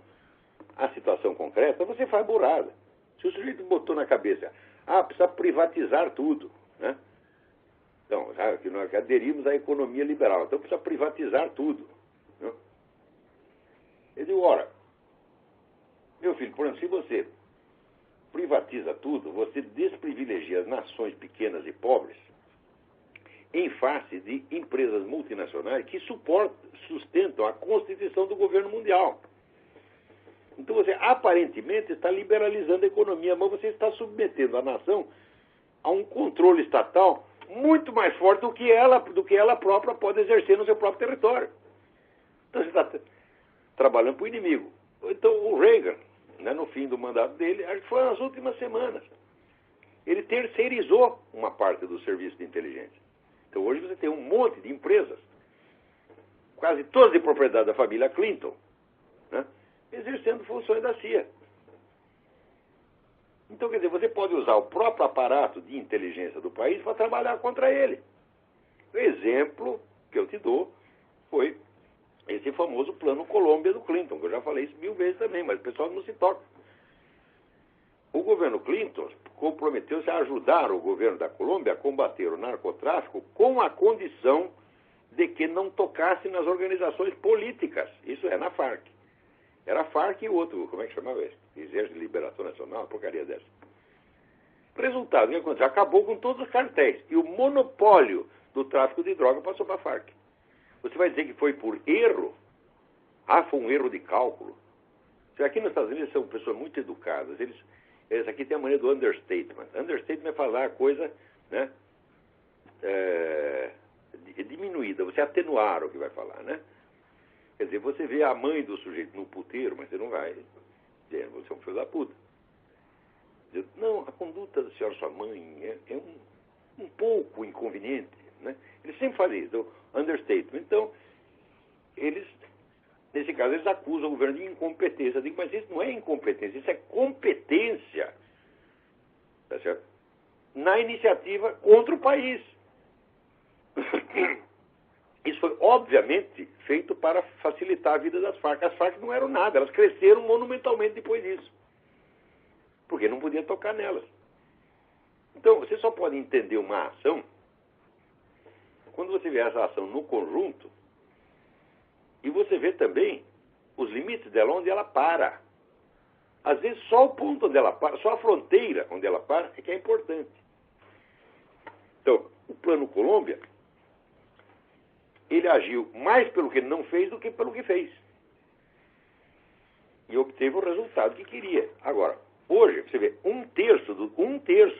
S2: a situação concreta, você faz burrada. Se o sujeito botou na cabeça, precisa privatizar tudo, né? Então, sabe, que nós aderimos à economia liberal, então precisa privatizar tudo. Né? Eu digo, ora, meu filho, por exemplo, se você privatiza tudo, você desprivilegia as nações pequenas e pobres em face de empresas multinacionais que sustentam a constituição do governo mundial. Então você aparentemente está liberalizando a economia, mas você está submetendo a nação a um controle estatal muito mais forte do que ela própria pode exercer no seu próprio território. Então você está trabalhando para o inimigo. Então o Reagan, né, no fim do mandato dele, acho que foi nas últimas semanas, ele terceirizou uma parte do serviço de inteligência. Então hoje você tem um monte de empresas, quase todas de propriedade da família Clinton, né, exercendo funções da CIA. Então, quer dizer, você pode usar o próprio aparato de inteligência do país para trabalhar contra ele. O exemplo que eu te dou foi esse famoso plano Colômbia do Clinton, que eu já falei isso 1000 vezes também, mas o pessoal não se toca. O governo Clinton comprometeu-se a ajudar o governo da Colômbia a combater o narcotráfico com a condição de que não tocasse nas organizações políticas. Isso é na FARC. Era a FARC e o outro, como é que chamava esse? Exército de Liberação Nacional, uma porcaria dessa. Resultado, o que aconteceu? Acabou com todos os cartéis. E o monopólio do tráfico de droga passou para a FARC. Você vai dizer que foi por erro? Foi um erro de cálculo. Aqui nos Estados Unidos são pessoas muito educadas. Eles aqui têm a maneira do understatement. Understatement é falar a coisa, né, diminuída. Você atenuar o que vai falar, né? Quer dizer, você vê a mãe do sujeito no puteiro, mas você não vai dizer, você é um filho da puta. Dizer, não, a conduta da senhora sua mãe é um pouco inconveniente, né? Eles sempre fazem isso, understatement. Então, nesse caso, eles acusam o governo de incompetência. Eu digo, mas isso não é incompetência, isso é competência, tá certo? Na iniciativa contra o país. Isso foi, obviamente, feito para facilitar a vida das Farc. As Farc não eram nada, elas cresceram monumentalmente depois disso. Porque não podia tocar nelas. Então, você só pode entender uma ação quando você vê essa ação no conjunto e você vê também os limites dela, onde ela para. Às vezes, só o ponto onde ela para, só a fronteira onde ela para é que é importante. Então, o Plano Colômbia, ele agiu mais pelo que ele não fez do que pelo que fez. E obteve o resultado que queria. Agora, hoje, você vê, um terço,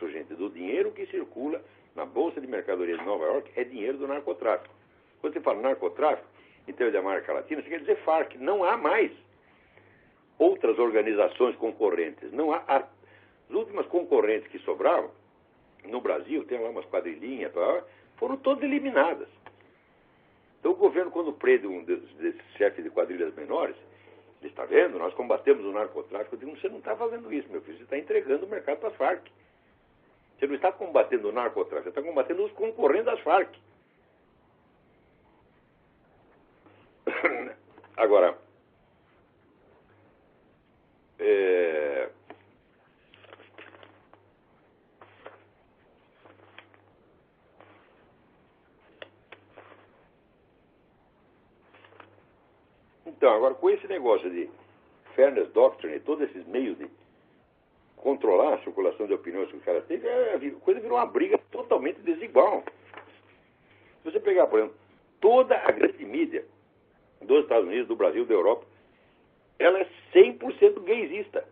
S2: gente, do dinheiro que circula na Bolsa de Mercadorias de Nova York é dinheiro do narcotráfico. Quando você fala narcotráfico, em termos de América Latina, você quer dizer FARC. Não há mais outras organizações concorrentes. Não há. As últimas concorrentes que sobravam, no Brasil, tem lá umas quadrilhinhas, foram todas eliminadas. Então o governo, quando prende um desses chefes de quadrilhas menores, ele está vendo, nós combatemos o narcotráfico. Eu digo, você não está fazendo isso, meu filho, você está entregando o mercado para as Farc. Você não está combatendo o narcotráfico, você está combatendo os concorrentes das Farc. Agora, então, agora com esse negócio de Fairness Doctrine e todos esses meios de controlar a circulação de opiniões que os caras têm, a coisa virou uma briga totalmente desigual. Se você pegar, por exemplo, toda a grande mídia dos Estados Unidos, do Brasil, da Europa, ela é 100% gaysista.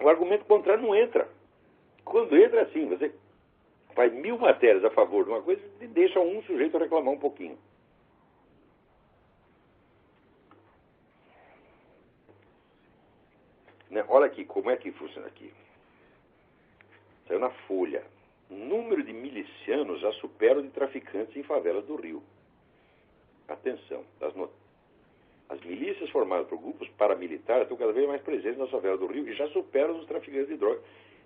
S2: O argumento contrário não entra. Quando entra assim, você faz 1000 matérias a favor de uma coisa e deixa um sujeito reclamar um pouquinho. Né? Olha aqui, como é que funciona aqui. Saiu na Folha. O número de milicianos já supera o de traficantes em favelas do Rio. Atenção, as milícias formadas por grupos paramilitares estão cada vez mais presentes nas favelas do Rio e já superam os traficantes de drogas.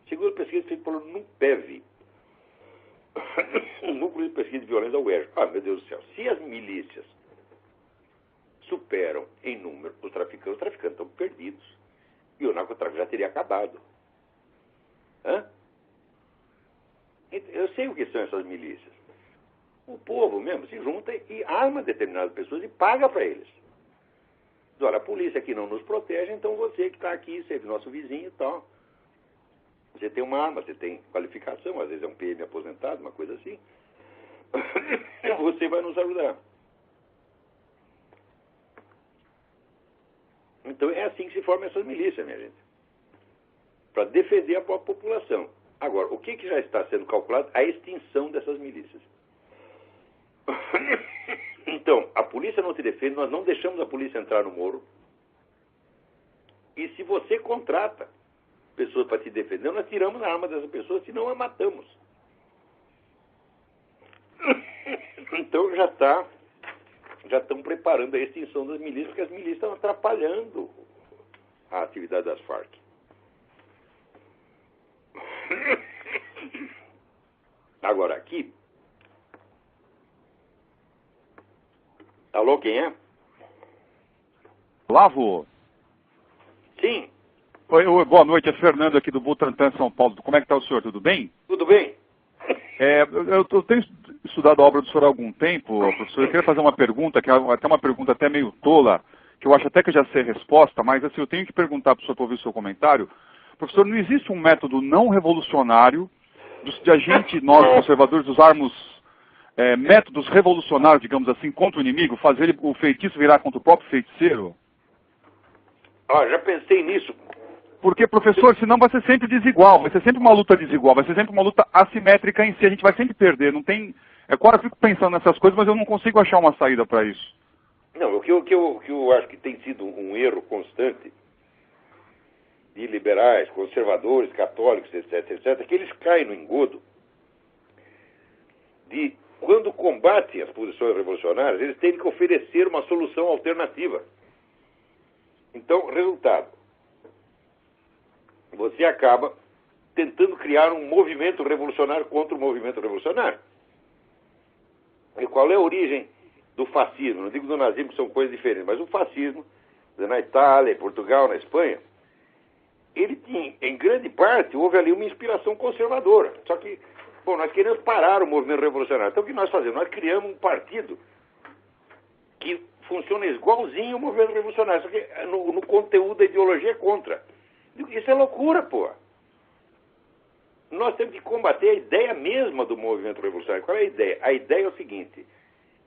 S2: Segundo a pesquisa feita pelo NUPEV, o Núcleo de Pesquisa de Violência da UERJ. Ah, meu Deus do céu. Se as milícias superam em número os traficantes estão perdidos. E o narcotráfico já teria acabado. Hã? Eu sei o que são essas milícias. O povo mesmo se junta e arma determinadas pessoas e paga para eles. Olha, a polícia aqui não nos protege, então você que está aqui, você é nosso vizinho e tal. Você tem uma arma, você tem qualificação, às vezes é um PM aposentado, uma coisa assim. Você vai nos ajudar. Então é assim que se formam essas milícias, minha gente. Para defender a própria população. Agora, o que já está sendo calculado? A extinção dessas milícias. Então, a polícia não te defende, nós não deixamos a polícia entrar no morro. E se você contrata pessoas para te defender, nós tiramos a arma dessas pessoas, senão a matamos. Então já estão preparando a extinção das milícias, porque as milícias estão atrapalhando a atividade das Farc. Agora aqui. Alô, quem é?
S3: Lavo.
S2: Sim.
S3: Oi, boa noite, é Fernando aqui do Butantan, São Paulo. Como é que está o senhor? Tudo bem?
S2: Tudo bem.
S3: Eu tenho estudado a obra do senhor há algum tempo, professor. Eu queria fazer uma pergunta, que é até uma pergunta até meio tola, que eu acho até que eu já sei a resposta, mas assim, eu tenho que perguntar para o senhor para ouvir o seu comentário. Professor, não existe um método não revolucionário de a gente, nós conservadores, usarmos métodos revolucionários, digamos assim, contra o inimigo, fazer o feitiço virar contra o próprio feiticeiro?
S2: Já pensei nisso.
S3: Porque, professor, senão vai ser sempre desigual, vai ser sempre uma luta desigual, vai ser sempre uma luta assimétrica em si, a gente vai sempre perder, não tem... Agora eu fico pensando nessas coisas, mas eu não consigo achar uma saída para isso.
S2: Não, o que eu acho que tem sido um erro constante de liberais, conservadores, católicos, etc., é que eles caem no engodo de, quando combatem as posições revolucionárias, eles têm que oferecer uma solução alternativa. Então, resultado, você acaba tentando criar um movimento revolucionário contra o movimento revolucionário. E qual é a origem do fascismo? Não digo do nazismo, que são coisas diferentes, mas o fascismo, na Itália, em Portugal, na Espanha, ele tinha, em grande parte, houve ali uma inspiração conservadora. Só que, bom, nós queremos parar o movimento revolucionário. Então o que nós fazemos? Nós criamos um partido que funciona igualzinho ao movimento revolucionário, só que no conteúdo a ideologia é contra. Isso é loucura, pô. Nós temos que combater a ideia mesma do movimento revolucionário. Qual é a ideia? A ideia é o seguinte: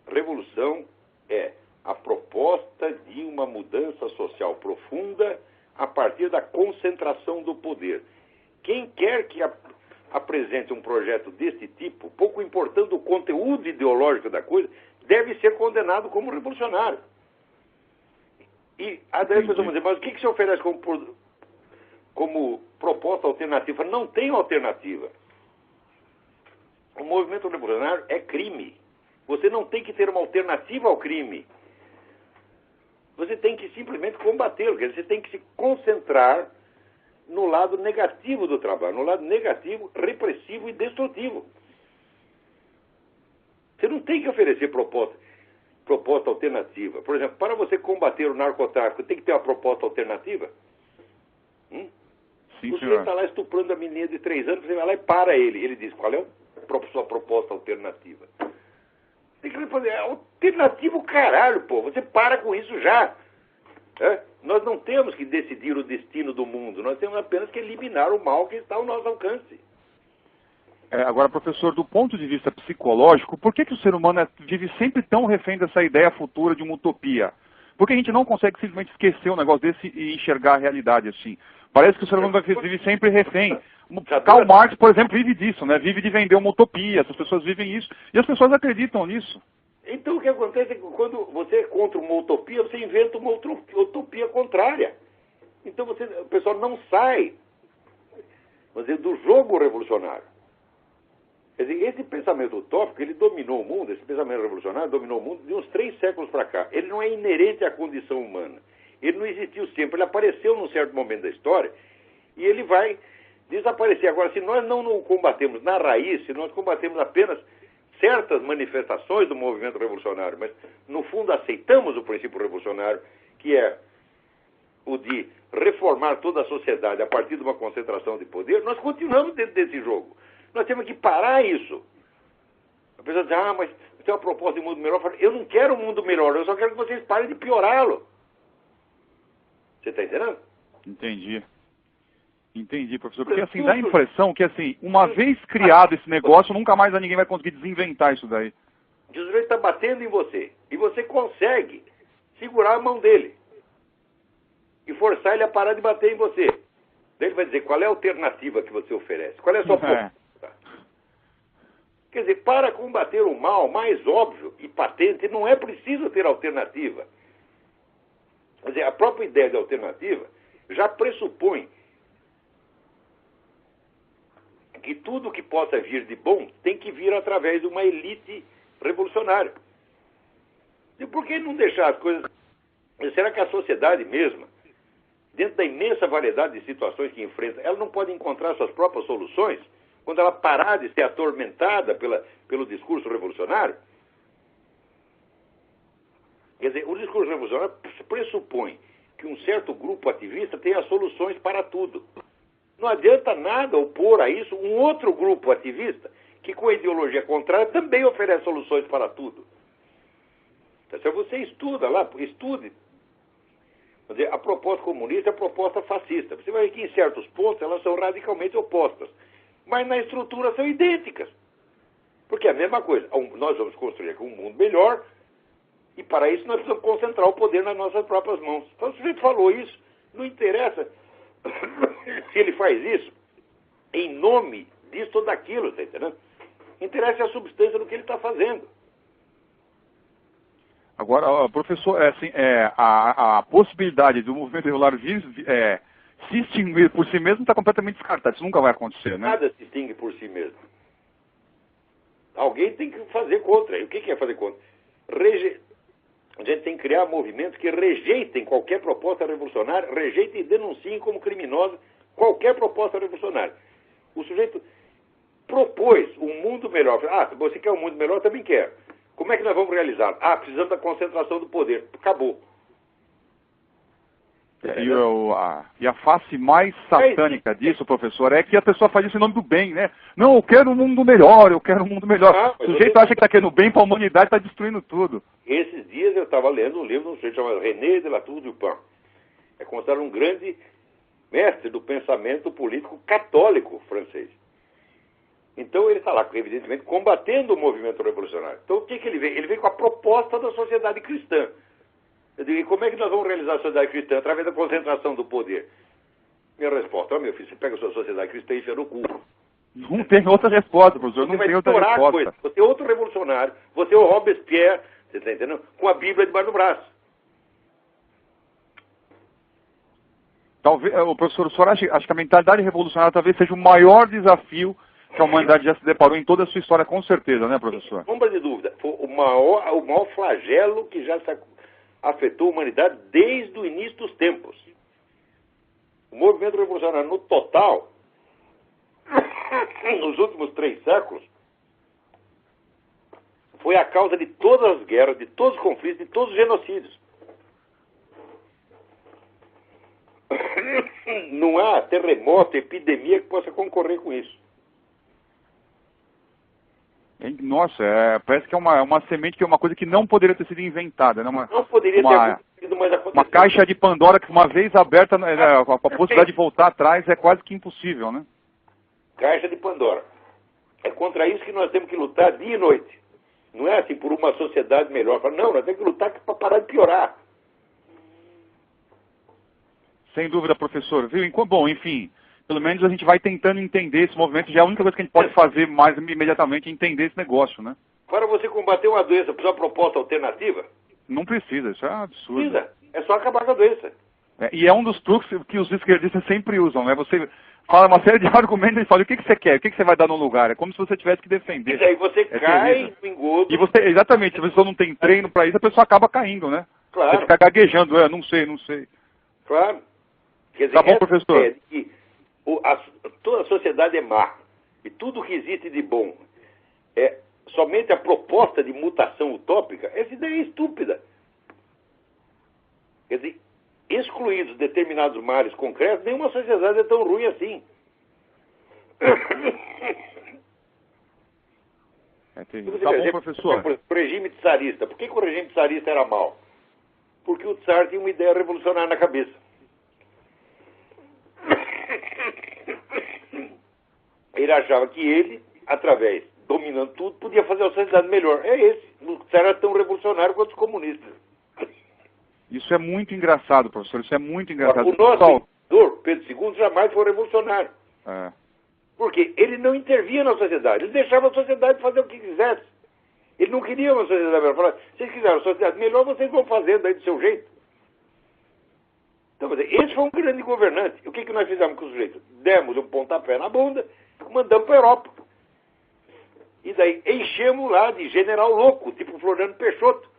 S2: revolução é a proposta de uma mudança social profunda a partir da concentração do poder. Quem quer que apresente um projeto desse tipo, pouco importando o conteúdo ideológico da coisa, deve ser condenado como revolucionário. E a pessoa vai dizer, mas o que se oferece como proposta alternativa? Não tem alternativa. O movimento revolucionário é crime. Você não tem que ter uma alternativa ao crime. Você tem que simplesmente combatê-lo. Quer dizer, você tem que se concentrar no lado negativo do trabalho, no lado negativo, repressivo e destrutivo. Você não tem que oferecer proposta alternativa. Por exemplo, para você combater o narcotráfico, tem que ter uma proposta alternativa?
S3: Sim,
S2: o senhor está lá estuprando a menina de 3 anos, você vai lá e para ele. Ele diz, qual é a sua proposta alternativa? Tem que responder, alternativo caralho, pô. Você para com isso já. Nós não temos que decidir o destino do mundo. Nós temos apenas que eliminar o mal que está ao nosso alcance.
S3: Agora, professor, do ponto de vista psicológico, por que o ser humano vive sempre tão refém dessa ideia futura de uma utopia? Por que a gente não consegue simplesmente esquecer um negócio desse e enxergar a realidade assim? Parece que o ser humano vive sempre refém. Karl Marx, por exemplo, vive disso, né? Vive de vender uma utopia, as pessoas vivem isso, e as pessoas acreditam nisso.
S2: Então o que acontece é que quando você é contra uma utopia, você inventa uma utopia contrária. Então o pessoal não sai, vamos dizer, do jogo revolucionário. Quer dizer, esse pensamento utópico, ele dominou o mundo, esse pensamento revolucionário dominou o mundo de uns 3 séculos para cá. Ele não é inerente à condição humana. Ele não existiu sempre, ele apareceu num certo momento da história e ele vai desaparecer. Agora, se nós não o combatemos na raiz, se nós combatemos apenas certas manifestações do movimento revolucionário, mas no fundo aceitamos o princípio revolucionário, que é o de reformar toda a sociedade a partir de uma concentração de poder, nós continuamos dentro desse jogo. Nós temos que parar isso. A pessoa diz, mas tem uma proposta de mundo melhor. Eu não quero um mundo melhor, eu só quero que vocês parem de piorá-lo. Você está entendendo?
S3: Entendi, professor. Porque assim, dá a impressão que assim, uma vez criado esse negócio, nunca mais ninguém vai conseguir desinventar isso daí.
S2: O sujeito está batendo em você. E você consegue segurar a mão dele. E forçar ele a parar de bater em você. Daí ele vai dizer, qual é a alternativa que você oferece? Qual é a sua proposta? Quer dizer, para combater o mal mais óbvio e patente, não é preciso ter alternativa. Quer dizer, a própria ideia de alternativa já pressupõe que tudo que possa vir de bom tem que vir através de uma elite revolucionária. E por que não deixar as coisas... Será que a sociedade mesma, dentro da imensa variedade de situações que enfrenta, ela não pode encontrar suas próprias soluções quando ela parar de ser atormentada pelo discurso revolucionário? Quer dizer, o discurso revolucionário pressupõe que um certo grupo ativista tenha soluções para tudo. Não adianta nada opor a isso um outro grupo ativista que, com a ideologia contrária, também oferece soluções para tudo. Então, se você estuda lá, estude. Quer dizer, a proposta comunista e a proposta fascista. Você vai ver que, em certos pontos, elas são radicalmente opostas. Mas na estrutura são idênticas. Porque é a mesma coisa. Nós vamos construir um mundo melhor e, para isso, nós precisamos concentrar o poder nas nossas próprias mãos. Então, o sujeito falou isso. Não interessa se ele faz isso em nome disso ou daquilo, está entendendo? Interessa a substância do que ele está fazendo.
S3: Agora, professor, a possibilidade do movimento revolucionário se extinguir por si mesmo está completamente descartada. Isso nunca vai acontecer, né?
S2: Nada se extingue por si mesmo. Alguém tem que fazer contra. E o que é fazer contra? A gente tem que criar movimentos que rejeitem qualquer proposta revolucionária, rejeitem e denunciem como criminosa qualquer proposta revolucionária. O sujeito propôs um mundo melhor. Você quer um mundo melhor? Eu também quero. Como é que nós vamos realizar? Precisamos da concentração do poder. Acabou.
S3: E a face mais satânica disso, professor, é que a pessoa faz isso em nome do bem, né? Não, eu quero um mundo melhor, eu quero um mundo melhor. O sujeito acha que está querendo bem para a humanidade, está destruindo tudo.
S2: Esses dias eu estava lendo um livro de um sujeito chamado René de La Tour du Pin. É considerado um grande mestre do pensamento político católico francês. Então ele está lá, evidentemente, combatendo o movimento revolucionário. Então o que ele vem? Ele vem com a proposta da sociedade cristã. Eu digo, e como é que nós vamos realizar a sociedade cristã? Através da concentração do poder. Minha resposta, meu filho, você pega a sua sociedade cristã e enfia no cu.
S3: Não tem outra resposta, professor, não tem outra resposta. Coisa.
S2: Você é outro revolucionário, você é o Robespierre, você está entendendo? Com a Bíblia debaixo do braço.
S3: Talvez, professor, o senhor acha que a mentalidade revolucionária talvez seja o maior desafio que a humanidade já se deparou em toda a sua história, com certeza, né, professor?
S2: Sem sombra de dúvida. Foi o maior flagelo que já afetou a humanidade desde o início dos tempos. O movimento revolucionário, no total, nos últimos 3 séculos, foi a causa de todas as guerras, de todos os conflitos, de todos os genocídios. Não há terremoto, epidemia que possa concorrer com isso.
S3: Nossa, parece que é uma semente, que é uma coisa que não poderia ter sido inventada, né?
S2: Não poderia ter acontecido, mas aconteceu.
S3: Uma caixa de Pandora que, uma vez aberta, a possibilidade de voltar atrás é quase que impossível, né?
S2: Caixa de Pandora. É contra isso que nós temos que lutar dia e noite. Não é assim por uma sociedade melhor. Não, nós temos que lutar para parar de piorar.
S3: Sem dúvida, professor. Viu? Bom, enfim, pelo menos a gente vai tentando entender esse movimento. Já é a única coisa que a gente pode fazer mais imediatamente é entender esse negócio, né?
S2: Para você combater uma doença, precisa de uma proposta alternativa?
S3: Não precisa, isso é um absurdo.
S2: Precisa. É só acabar com a doença.
S3: E é um dos truques que os esquerdistas sempre usam, né? Você fala uma série de argumentos e fala o que você quer, o que você vai dar no lugar. É como se você tivesse que defender.
S2: E aí você cai
S3: terrível.
S2: no engodo.
S3: E você, exatamente, se a pessoa não tem treino para isso, a pessoa acaba caindo, né?
S2: Claro.
S3: Você fica gaguejando, não sei.
S2: Claro. Quer dizer,
S3: Tá bom, professor.
S2: É que toda a sociedade é má. E tudo que existe de bom é somente a proposta de mutação utópica. Essa ideia é estúpida. Quer dizer, excluídos determinados males concretos, nenhuma sociedade é tão ruim assim.
S3: É terrível. Tá bom, professor.
S2: O regime tsarista. Por que o regime tsarista era mau? Porque o tsar tinha uma ideia revolucionária na cabeça. Ele achava que ele, através, dominando tudo, podia fazer a sociedade melhor. É esse. O tsar era tão revolucionário quanto os comunistas.
S3: Isso é muito engraçado, professor. Isso é muito engraçado.
S2: O nosso imperador, Pedro II, jamais foi revolucionário.
S3: É.
S2: Porque ele não intervia na sociedade. Ele deixava a sociedade fazer o que quisesse. Ele não queria uma sociedade melhor. Ele falava, se vocês quiserem uma sociedade melhor, vocês vão fazendo aí do seu jeito. Então, esse foi um grande governante. E o que nós fizemos com o sujeito? Demos um pontapé na bunda, mandamos para a Europa. E daí enchemos lá de general louco, tipo Floriano Peixoto.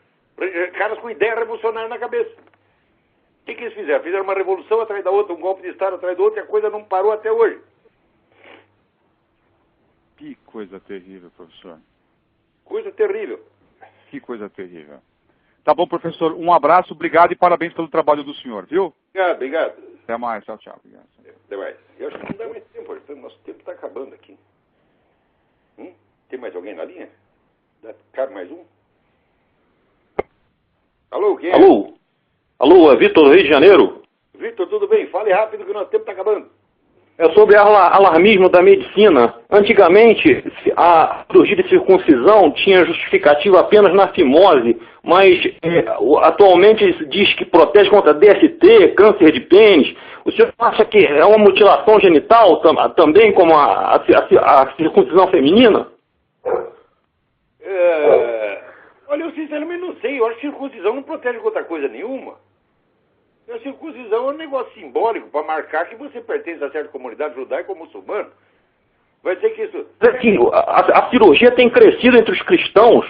S2: Caras com ideia revolucionária na cabeça. O que eles fizeram? Fizeram uma revolução atrás da outra, um golpe de Estado atrás do outro, e a coisa não parou até hoje.
S3: Que coisa terrível, professor.
S2: Coisa terrível.
S3: Que coisa terrível. Tá bom, professor. Um abraço, obrigado e parabéns pelo trabalho do senhor, viu?
S2: Obrigado.
S3: Até mais, tchau. Obrigado.
S2: Até mais. Eu acho que não dá mais tempo, nosso tempo está acabando aqui. Tem mais alguém na linha? Cabe mais um? Alô, quem é?
S4: Alô, é Vitor do Rio de Janeiro?
S2: Vitor, tudo bem? Fale rápido que o nosso tempo está acabando.
S4: É sobre alarmismo da medicina. Antigamente, a cirurgia de circuncisão tinha justificativa apenas na fimose, mas atualmente diz que protege contra DST, câncer de pênis. O senhor acha que é uma mutilação genital também como a circuncisão feminina?
S2: Olha, eu sinceramente não sei. Eu acho que circuncisão não protege contra coisa nenhuma. A circuncisão é um negócio simbólico para marcar que você pertence a certa comunidade judaica ou muçulmana. Vai ser que isso...
S4: A cirurgia tem crescido entre os cristãos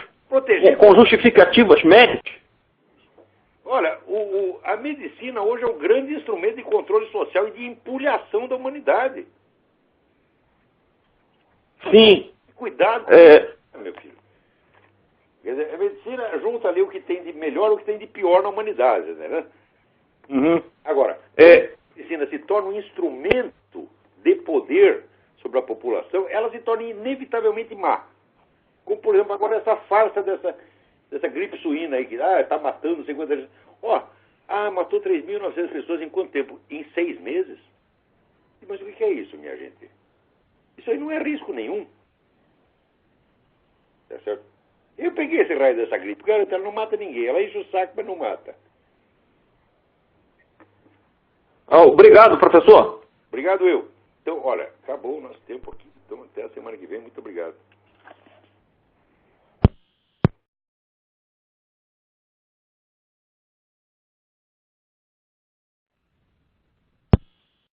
S4: com justificativas médicas.
S2: Olha, a medicina hoje é o grande instrumento de controle social e de empulhação da humanidade.
S4: Sim.
S2: Cuidado, meu filho. Quer dizer, a medicina junta ali o que tem de melhor e o que tem de pior na humanidade, né?
S4: Uhum.
S2: Agora, a medicina se torna um instrumento de poder sobre a população, ela se torna inevitavelmente má. Como, por exemplo, agora essa farsa dessa gripe suína aí, que está matando 50 pessoas. Matou 3.900 pessoas em quanto tempo? Em 6 meses? Mas o que é isso, minha gente? Isso aí não é risco nenhum. Tá certo? Eu peguei esse raio dessa gripe, cara, ela não mata ninguém. Ela enche o saco, mas não mata.
S4: Obrigado, professor.
S2: Obrigado, eu. Então, olha, acabou o nosso tempo aqui. Então, até a semana que vem. Muito obrigado.